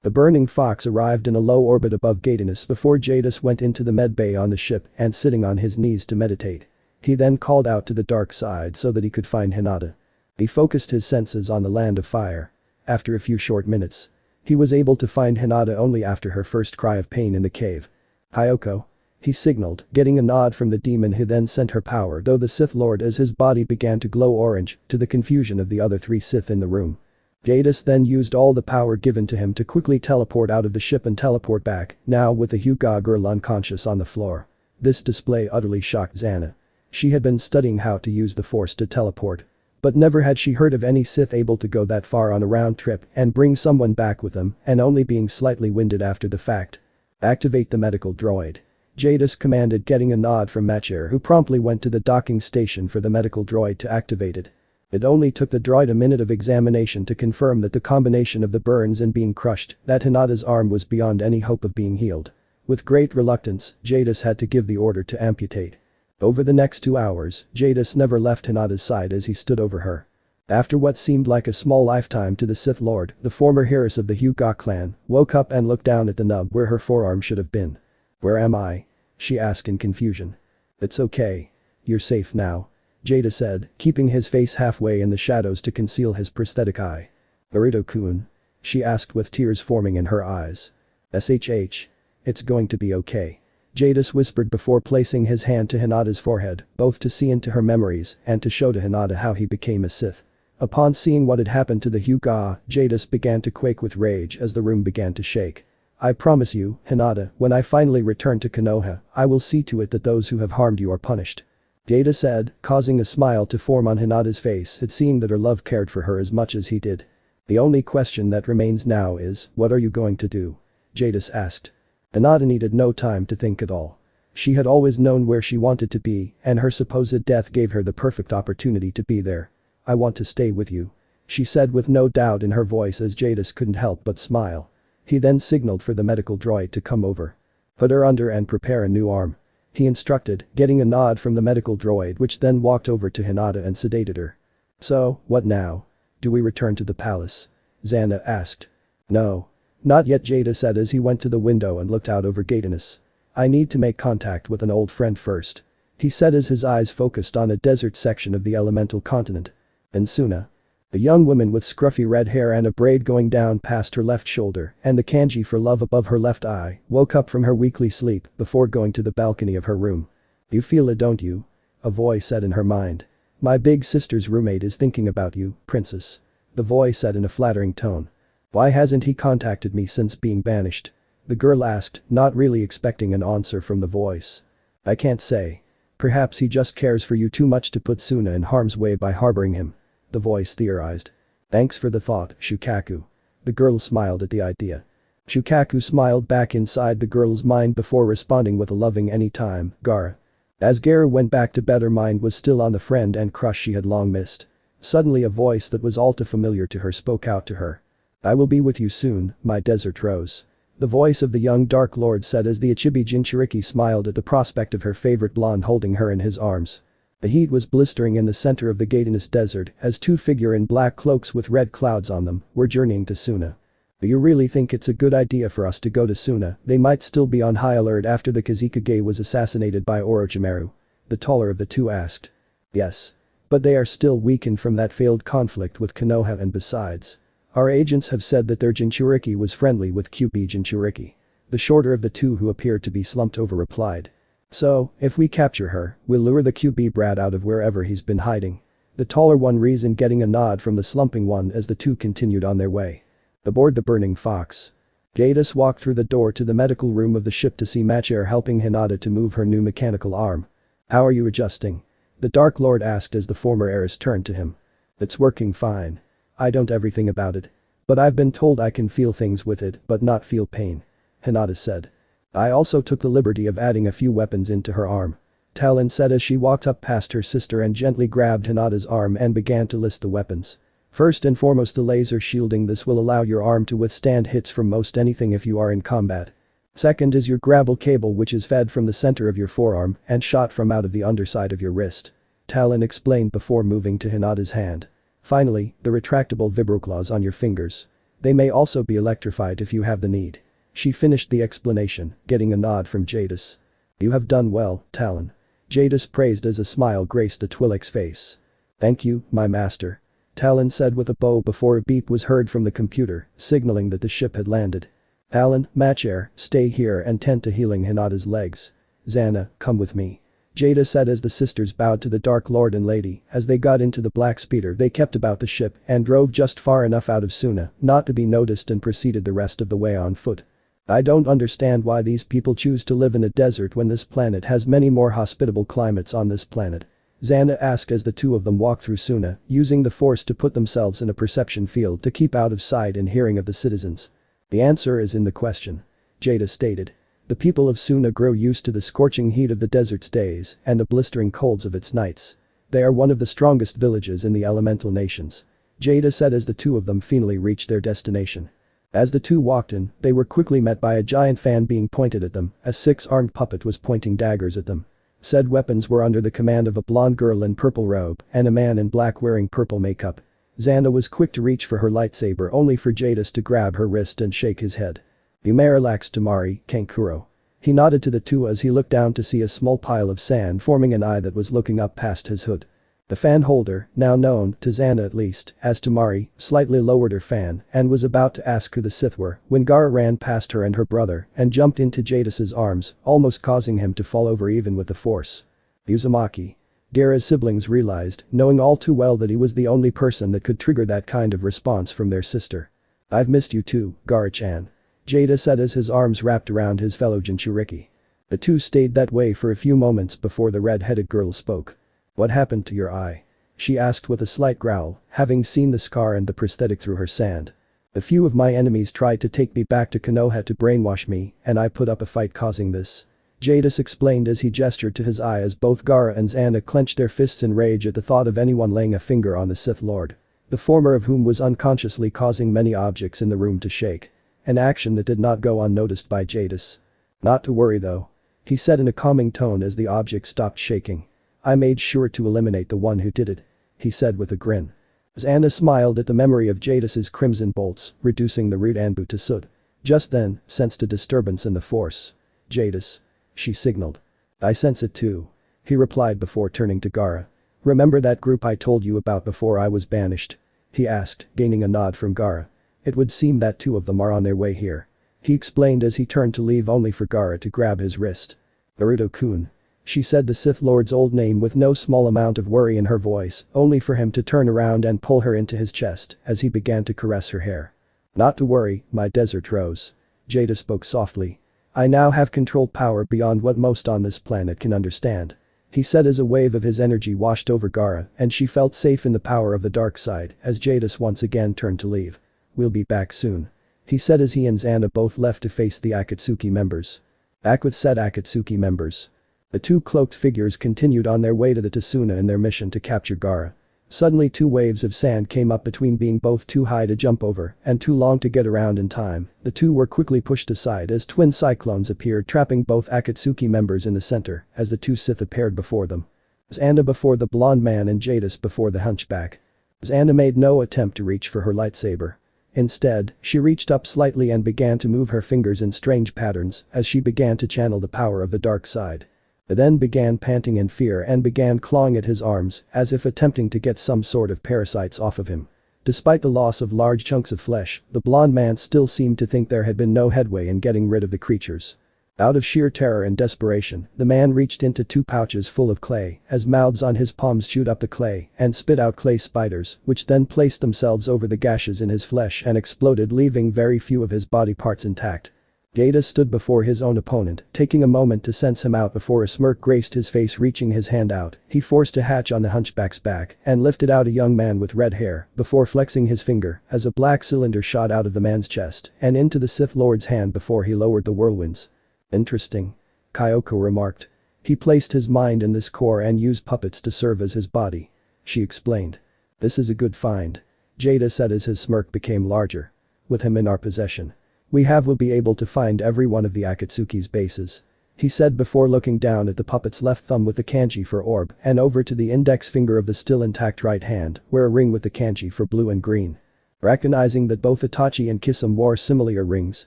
The burning fox arrived in a low orbit above Gatinus before Jadus went into the medbay on the ship and sitting on his knees to meditate. He then called out to the dark side so that he could find Hinata. He focused his senses on the Land of Fire. After a few short minutes. He was able to find Hinata only after her first cry of pain in the cave. Kyoko. He signaled, getting a nod from the demon who then sent her power though the Sith Lord as his body began to glow orange, to the confusion of the other three Sith in the room. Jadus then used all the power given to him to quickly teleport out of the ship and teleport back, now with the Hyuga girl unconscious on the floor. This display utterly shocked Zannah. She had been studying how to use the Force to teleport. But never had she heard of any Sith able to go that far on a round trip and bring someone back with them and only being slightly winded after the fact. Activate the medical droid. Jadus commanded, getting a nod from Machir, who promptly went to the docking station for the medical droid to activate it. It only took the droid a minute of examination to confirm that the combination of the burns and being crushed, that Hinata's arm was beyond any hope of being healed. With great reluctance, Jadus had to give the order to amputate. Over the next 2 hours, Jadus never left Hinata's side as he stood over her. After what seemed like a small lifetime to the Sith Lord, the former heiress of the Hyuga clan woke up and looked down at the nub where her forearm should have been. Where am I? She asked in confusion. It's okay. You're safe now. Jada said, keeping his face halfway in the shadows to conceal his prosthetic eye. Naruto-kun? She asked with tears forming in her eyes. SHH. It's going to be okay. Jadus whispered before placing his hand to Hinata's forehead, both to see into her memories and to show to Hinata how he became a Sith. Upon seeing what had happened to the Hyuga, Jadus began to quake with rage as the room began to shake. I promise you, Hinata, when I finally return to Konoha, I will see to it that those who have harmed you are punished. Jada said, causing a smile to form on Hinata's face at seeing that her love cared for her as much as he did. The only question that remains now is, what are you going to do? Jadus asked. Hinata needed no time to think at all. She had always known where she wanted to be, and her supposed death gave her the perfect opportunity to be there. I want to stay with you. She said with no doubt in her voice as Jadus couldn't help but smile. He then signaled for the medical droid to come over. Put her under and prepare a new arm. He instructed, getting a nod from the medical droid which then walked over to Hinata and sedated her. So, what now? Do we return to the palace? Zannah asked. No. Not yet, Jada said as he went to the window and looked out over Gatinus. I need to make contact with an old friend first. He said as his eyes focused on a desert section of the elemental continent. And Suna. The young woman with scruffy red hair and a braid going down past her left shoulder and the kanji for love above her left eye woke up from her weekly sleep before going to the balcony of her room. You feel it, don't you? A voice said in her mind. My big sister's roommate is thinking about you, princess. The voice said in a flattering tone. Why hasn't he contacted me since being banished? The girl asked, not really expecting an answer from the voice. I can't say. Perhaps he just cares for you too much to put Suna in harm's way by harboring him. The voice theorized. Thanks for the thought, Shukaku. The girl smiled at the idea. Shukaku smiled back inside the girl's mind before responding with a loving anytime, Gaara. As Gaara went back to bed, her mind was still on the friend and crush she had long missed. Suddenly a voice that was all too familiar to her spoke out to her. I will be with you soon, my desert rose. The voice of the young Dark Lord said as the Ichibi Jinchuriki smiled at the prospect of her favorite blonde holding her in his arms. The heat was blistering in the center of the Gatinus desert as two figures in black cloaks with red clouds on them were journeying to Suna. Do you really think it's a good idea for us to go to Suna? They might still be on high alert after the Kazekage was assassinated by Orochimaru. The taller of the two asked. Yes. But they are still weakened from that failed conflict with Konoha, and besides. Our agents have said that their Jinchuriki was friendly with QB Jinchuriki. The shorter of the two, who appeared to be slumped over, replied. So, if we capture her, we'll lure the QB brat out of wherever he's been hiding. The taller one reasoned, getting a nod from the slumping one as the two continued on their way. Aboard the burning fox. Jadus walked through the door to the medical room of the ship to see Machair helping Hinata to move her new mechanical arm. How are you adjusting? The Dark Lord asked as the former heiress turned to him. It's working fine. I don't everything about it. But I've been told I can feel things with it but not feel pain. Hinata said. I also took the liberty of adding a few weapons into her arm. Talon said as she walked up past her sister and gently grabbed Hinata's arm and began to list the weapons. First and foremost, the laser shielding. This will allow your arm to withstand hits from most anything if you are in combat. Second is your grapple cable, which is fed from the center of your forearm and shot from out of the underside of your wrist. Talon explained before moving to Hinata's hand. Finally, the retractable vibroclaws on your fingers. They may also be electrified if you have the need. She finished the explanation, getting a nod from Jadus. You have done well, Talon. Jadus praised as a smile graced the Twi'lek's face. Thank you, my master. Talon said with a bow before a beep was heard from the computer, signaling that the ship had landed. Talon, Machair, stay here and tend to healing Hinata's legs. Zannah, come with me. Jada said as the sisters bowed to the Dark Lord and Lady. As they got into the black speeder they kept about the ship and drove just far enough out of Suna not to be noticed and proceeded the rest of the way on foot. I don't understand why these people choose to live in a desert when this planet has many more hospitable climates on this planet. Zannah asked as the two of them walked through Suna, using the force to put themselves in a perception field to keep out of sight and hearing of the citizens. The answer is in the question. Jada stated. The people of Suna grow used to the scorching heat of the desert's days and the blistering colds of its nights. They are one of the strongest villages in the elemental nations. Jada said as the two of them finally reached their destination. As the two walked in, they were quickly met by a giant fan being pointed at them. A six-armed puppet was pointing daggers at them. Said weapons were under the command of a blonde girl in purple robe and a man in black wearing purple makeup. Zannah was quick to reach for her lightsaber only for Jadus to grab her wrist and shake his head. You may relax, Tamari, Kankuro. He nodded to the two as he looked down to see a small pile of sand forming an eye that was looking up past his hood. The fan holder, now known, to Zannah at least, as Tamari, slightly lowered her fan and was about to ask who the Sith were when Gaara ran past her and her brother and jumped into Jadus's arms, almost causing him to fall over even with the force. Uzumaki. Gaara's siblings realized, knowing all too well that he was the only person that could trigger that kind of response from their sister. "I've missed you too, Gaara-chan," Jada said as his arms wrapped around his fellow Jinchuriki. The two stayed that way for a few moments before the red-headed girl spoke. "What happened to your eye?" she asked with a slight growl, having seen the scar and the prosthetic through her sand. "A few of my enemies tried to take me back to Konoha to brainwash me, and I put up a fight causing this," Jadus explained as he gestured to his eye as both Gaara and Zannah clenched their fists in rage at the thought of anyone laying a finger on the Sith Lord. The former of whom was unconsciously causing many objects in the room to shake. An action that did not go unnoticed by Jadus. "Not to worry though," he said in a calming tone as the object stopped shaking. "I made sure to eliminate the one who did it," he said with a grin. Zannah smiled at the memory of Jadus's crimson bolts, reducing the root Anbu to soot. Just then, sensed a disturbance in the force. "Jadus," she signaled. "I sense it too," he replied before turning to Gaara. "Remember that group I told you about before I was banished?" he asked, gaining a nod from Gaara. "It would seem that two of them are on their way here," he explained as he turned to leave only for Gaara to grab his wrist. "Naruto-kun," she said the Sith Lord's old name with no small amount of worry in her voice, only for him to turn around and pull her into his chest as he began to caress her hair. "Not to worry, my desert rose," Jada spoke softly. "I now have control power beyond what most on this planet can understand," he said as a wave of his energy washed over Gaara and she felt safe in the power of the dark side as Jadus once again turned to leave. "We'll be back soon," he said as he and Zannah both left to face the Akatsuki members. Back with said Akatsuki members. The two cloaked figures continued on their way to the Tsuna in their mission to capture Gaara. Suddenly two waves of sand came up between being both too high to jump over and too long to get around in time. The two were quickly pushed aside as twin cyclones appeared trapping both Akatsuki members in the center as the two Sith appeared before them. Zannah before the blonde man and Jadus before the hunchback. Zannah made no attempt to reach for her lightsaber. Instead, she reached up slightly and began to move her fingers in strange patterns as she began to channel the power of the dark side. Then began panting in fear and began clawing at his arms as if attempting to get some sort of parasites off of him. Despite the loss of large chunks of flesh, the blonde man still seemed to think there had been no headway in getting rid of the creatures. Out of sheer terror and desperation, the man reached into two pouches full of clay as mouths on his palms chewed up the clay and spit out clay spiders which then placed themselves over the gashes in his flesh and exploded leaving very few of his body parts intact. Jada stood before his own opponent, taking a moment to sense him out before a smirk graced his face. Reaching his hand out, he forced a hatch on the hunchback's back and lifted out a young man with red hair before flexing his finger as a black cylinder shot out of the man's chest and into the Sith Lord's hand before he lowered the whirlwinds. "Interesting," Kyoko remarked. "He placed his mind in this core and used puppets to serve as his body," she explained. "This is a good find," Jada said as his smirk became larger. "With him in our possession, we'll be able to find every one of the Akatsuki's bases," he said before looking down at the puppet's left thumb with the kanji for orb and over to the index finger of the still intact right hand where a ring with the kanji for blue and green. Recognizing that both Itachi and Kisame wore similar rings,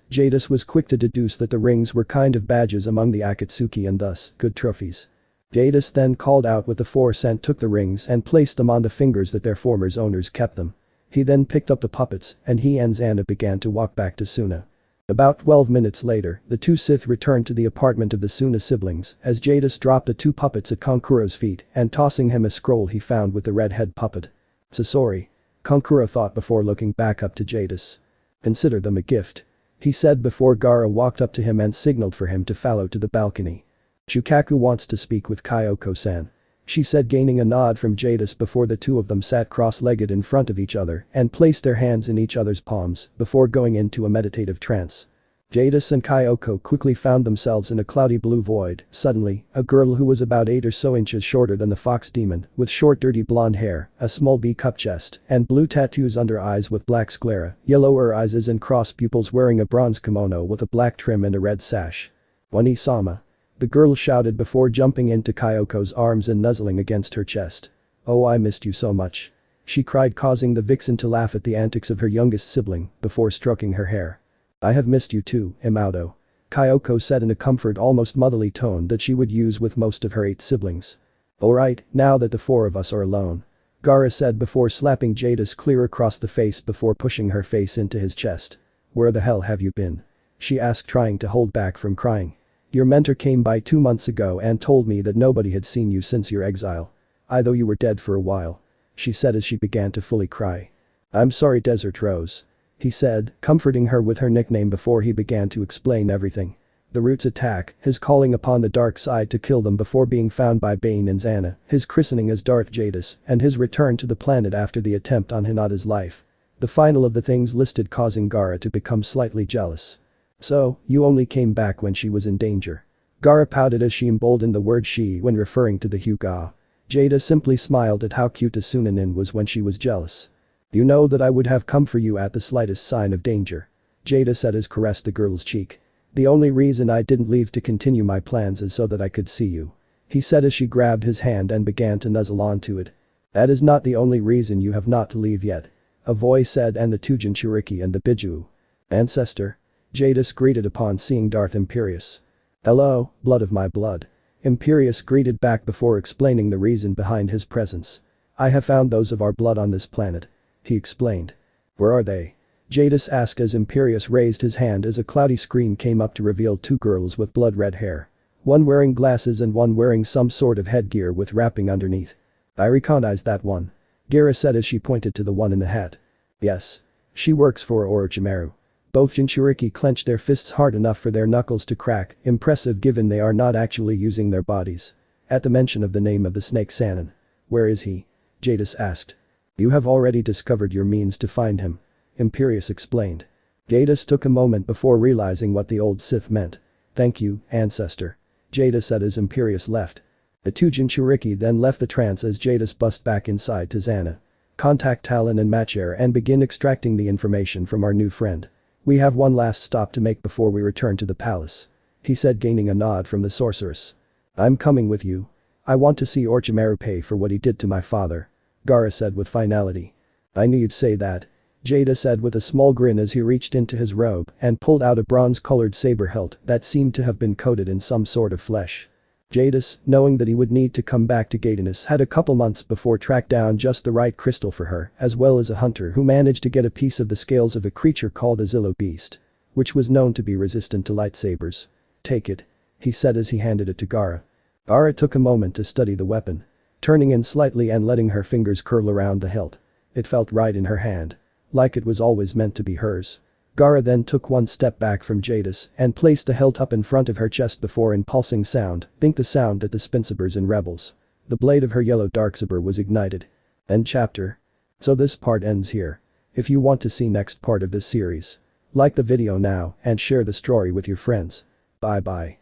Jadus was quick to deduce that the rings were kind of badges among the Akatsuki and thus, good trophies. Jadus then called out with the force and took the rings and placed them on the fingers that their former owners kept them. He then picked up the puppets and he and Zannah began to walk back to Tsuna. About 12 minutes later, the two Sith returned to the apartment of the Tsuna siblings as Jadus dropped the two puppets at Konkuro's feet and tossing him a scroll he found with the red head puppet. "Sasori," Konkuro thought before looking back up to Jadus. "Consider them a gift," he said before Gaara walked up to him and signaled for him to follow to the balcony. "Shukaku wants to speak with Kyoko-san," she said gaining a nod from Jadus before the two of them sat cross-legged in front of each other and placed their hands in each other's palms before going into a meditative trance. Jadus and Kyoko quickly found themselves in a cloudy blue void. Suddenly, a girl who was about 8 or so inches shorter than the fox demon, with short dirty blonde hair, a small B-cup chest, and blue tattoos under eyes with black sclera, yellow eyes and crossed pupils wearing a bronze kimono with a black trim and a red sash. "Wani-sama," the girl shouted before jumping into Kyoko's arms and nuzzling against her chest. "Oh, I missed you so much," she cried, causing the vixen to laugh at the antics of her youngest sibling before stroking her hair. "I have missed you too, Imauto," Kyoko said in a comfort almost motherly tone that she would use with most of her 8 siblings. "Alright, now that the 4 of us are alone," Gaara said before slapping Jadus clear across the face before pushing her face into his chest. "Where the hell have you been?" she asked trying to hold back from crying. "Your mentor came by 2 months ago and told me that nobody had seen you since your exile. I thought you were dead for a while," she said as she began to fully cry. "I'm sorry, Desert Rose," he said, comforting her with her nickname before he began to explain everything. The Root's attack, his calling upon the dark side to kill them before being found by Bane and Zannah, his christening as Darth Jadus, and his return to the planet after the attempt on Hinata's life. The final of the things listed causing Gaara to become slightly jealous. "So, you only came back when she was in danger." Gaara pouted as she emboldened the word she when referring to the Hyuga. Jada simply smiled at how cute Asunanin was when she was jealous. "You know that I would have come for you at the slightest sign of danger," Jada said as caressed the girl's cheek. "The only reason I didn't leave to continue my plans is so that I could see you," he said as she grabbed his hand and began to nuzzle onto it. "That is not the only reason you have not to leave yet," a voice said, and the two Jinchuriki and the Biju. "Ancestor?" Jadus greeted upon seeing Darth Imperius. "Hello, blood of my blood." Imperius greeted back before explaining the reason behind his presence. "I have found those of our blood on this planet," he explained. "Where are they?" Jadus asked as Imperius raised his hand as a cloudy screen came up to reveal two girls with blood-red hair. One wearing glasses and one wearing some sort of headgear with wrapping underneath. "I recognize that one," Gaara said as she pointed to the one in the hat. "Yes. She works for Orochimaru." Both Jinchuriki clenched their fists hard enough for their knuckles to crack, impressive given they are not actually using their bodies. At the mention of the name of the snake Sannin. "Where is he?" Jadus asked. "You have already discovered your means to find him," Imperius explained. Jadus took a moment before realizing what the old Sith meant. "Thank you, Ancestor," Jadus said as Imperius left. The two Jinchuriki then left the trance as Jadus bust back inside to Zannah. "Contact Talon and Machare and begin extracting the information from our new friend. We have one last stop to make before we return to the palace," he said, gaining a nod from the sorceress. "I'm coming with you. I want to see Orochimaru pay for what he did to my father," Gaara said with finality. "I knew you'd say that," Jada said with a small grin as he reached into his robe and pulled out a bronze-colored saber hilt that seemed to have been coated in some sort of flesh. Jadus, knowing that he would need to come back to Gatinus, had a couple months before tracked down just the right crystal for her, as well as a hunter who managed to get a piece of the scales of a creature called a Zillo beast, which was known to be resistant to lightsabers. "Take it," he said as he handed it to Gaara. Gaara took a moment to study the weapon, turning in slightly and letting her fingers curl around the hilt. It felt right in her hand. Like it was always meant to be hers. Gaara then took one step back from Jadus and placed the hilt up in front of her chest before in pulsing sound, think the sound that the Spinsabers in Rebels. The blade of her yellow darksaber was ignited. End chapter. So this part ends here. If you want to see next part of this series, like the video now and share the story with your friends. Bye bye.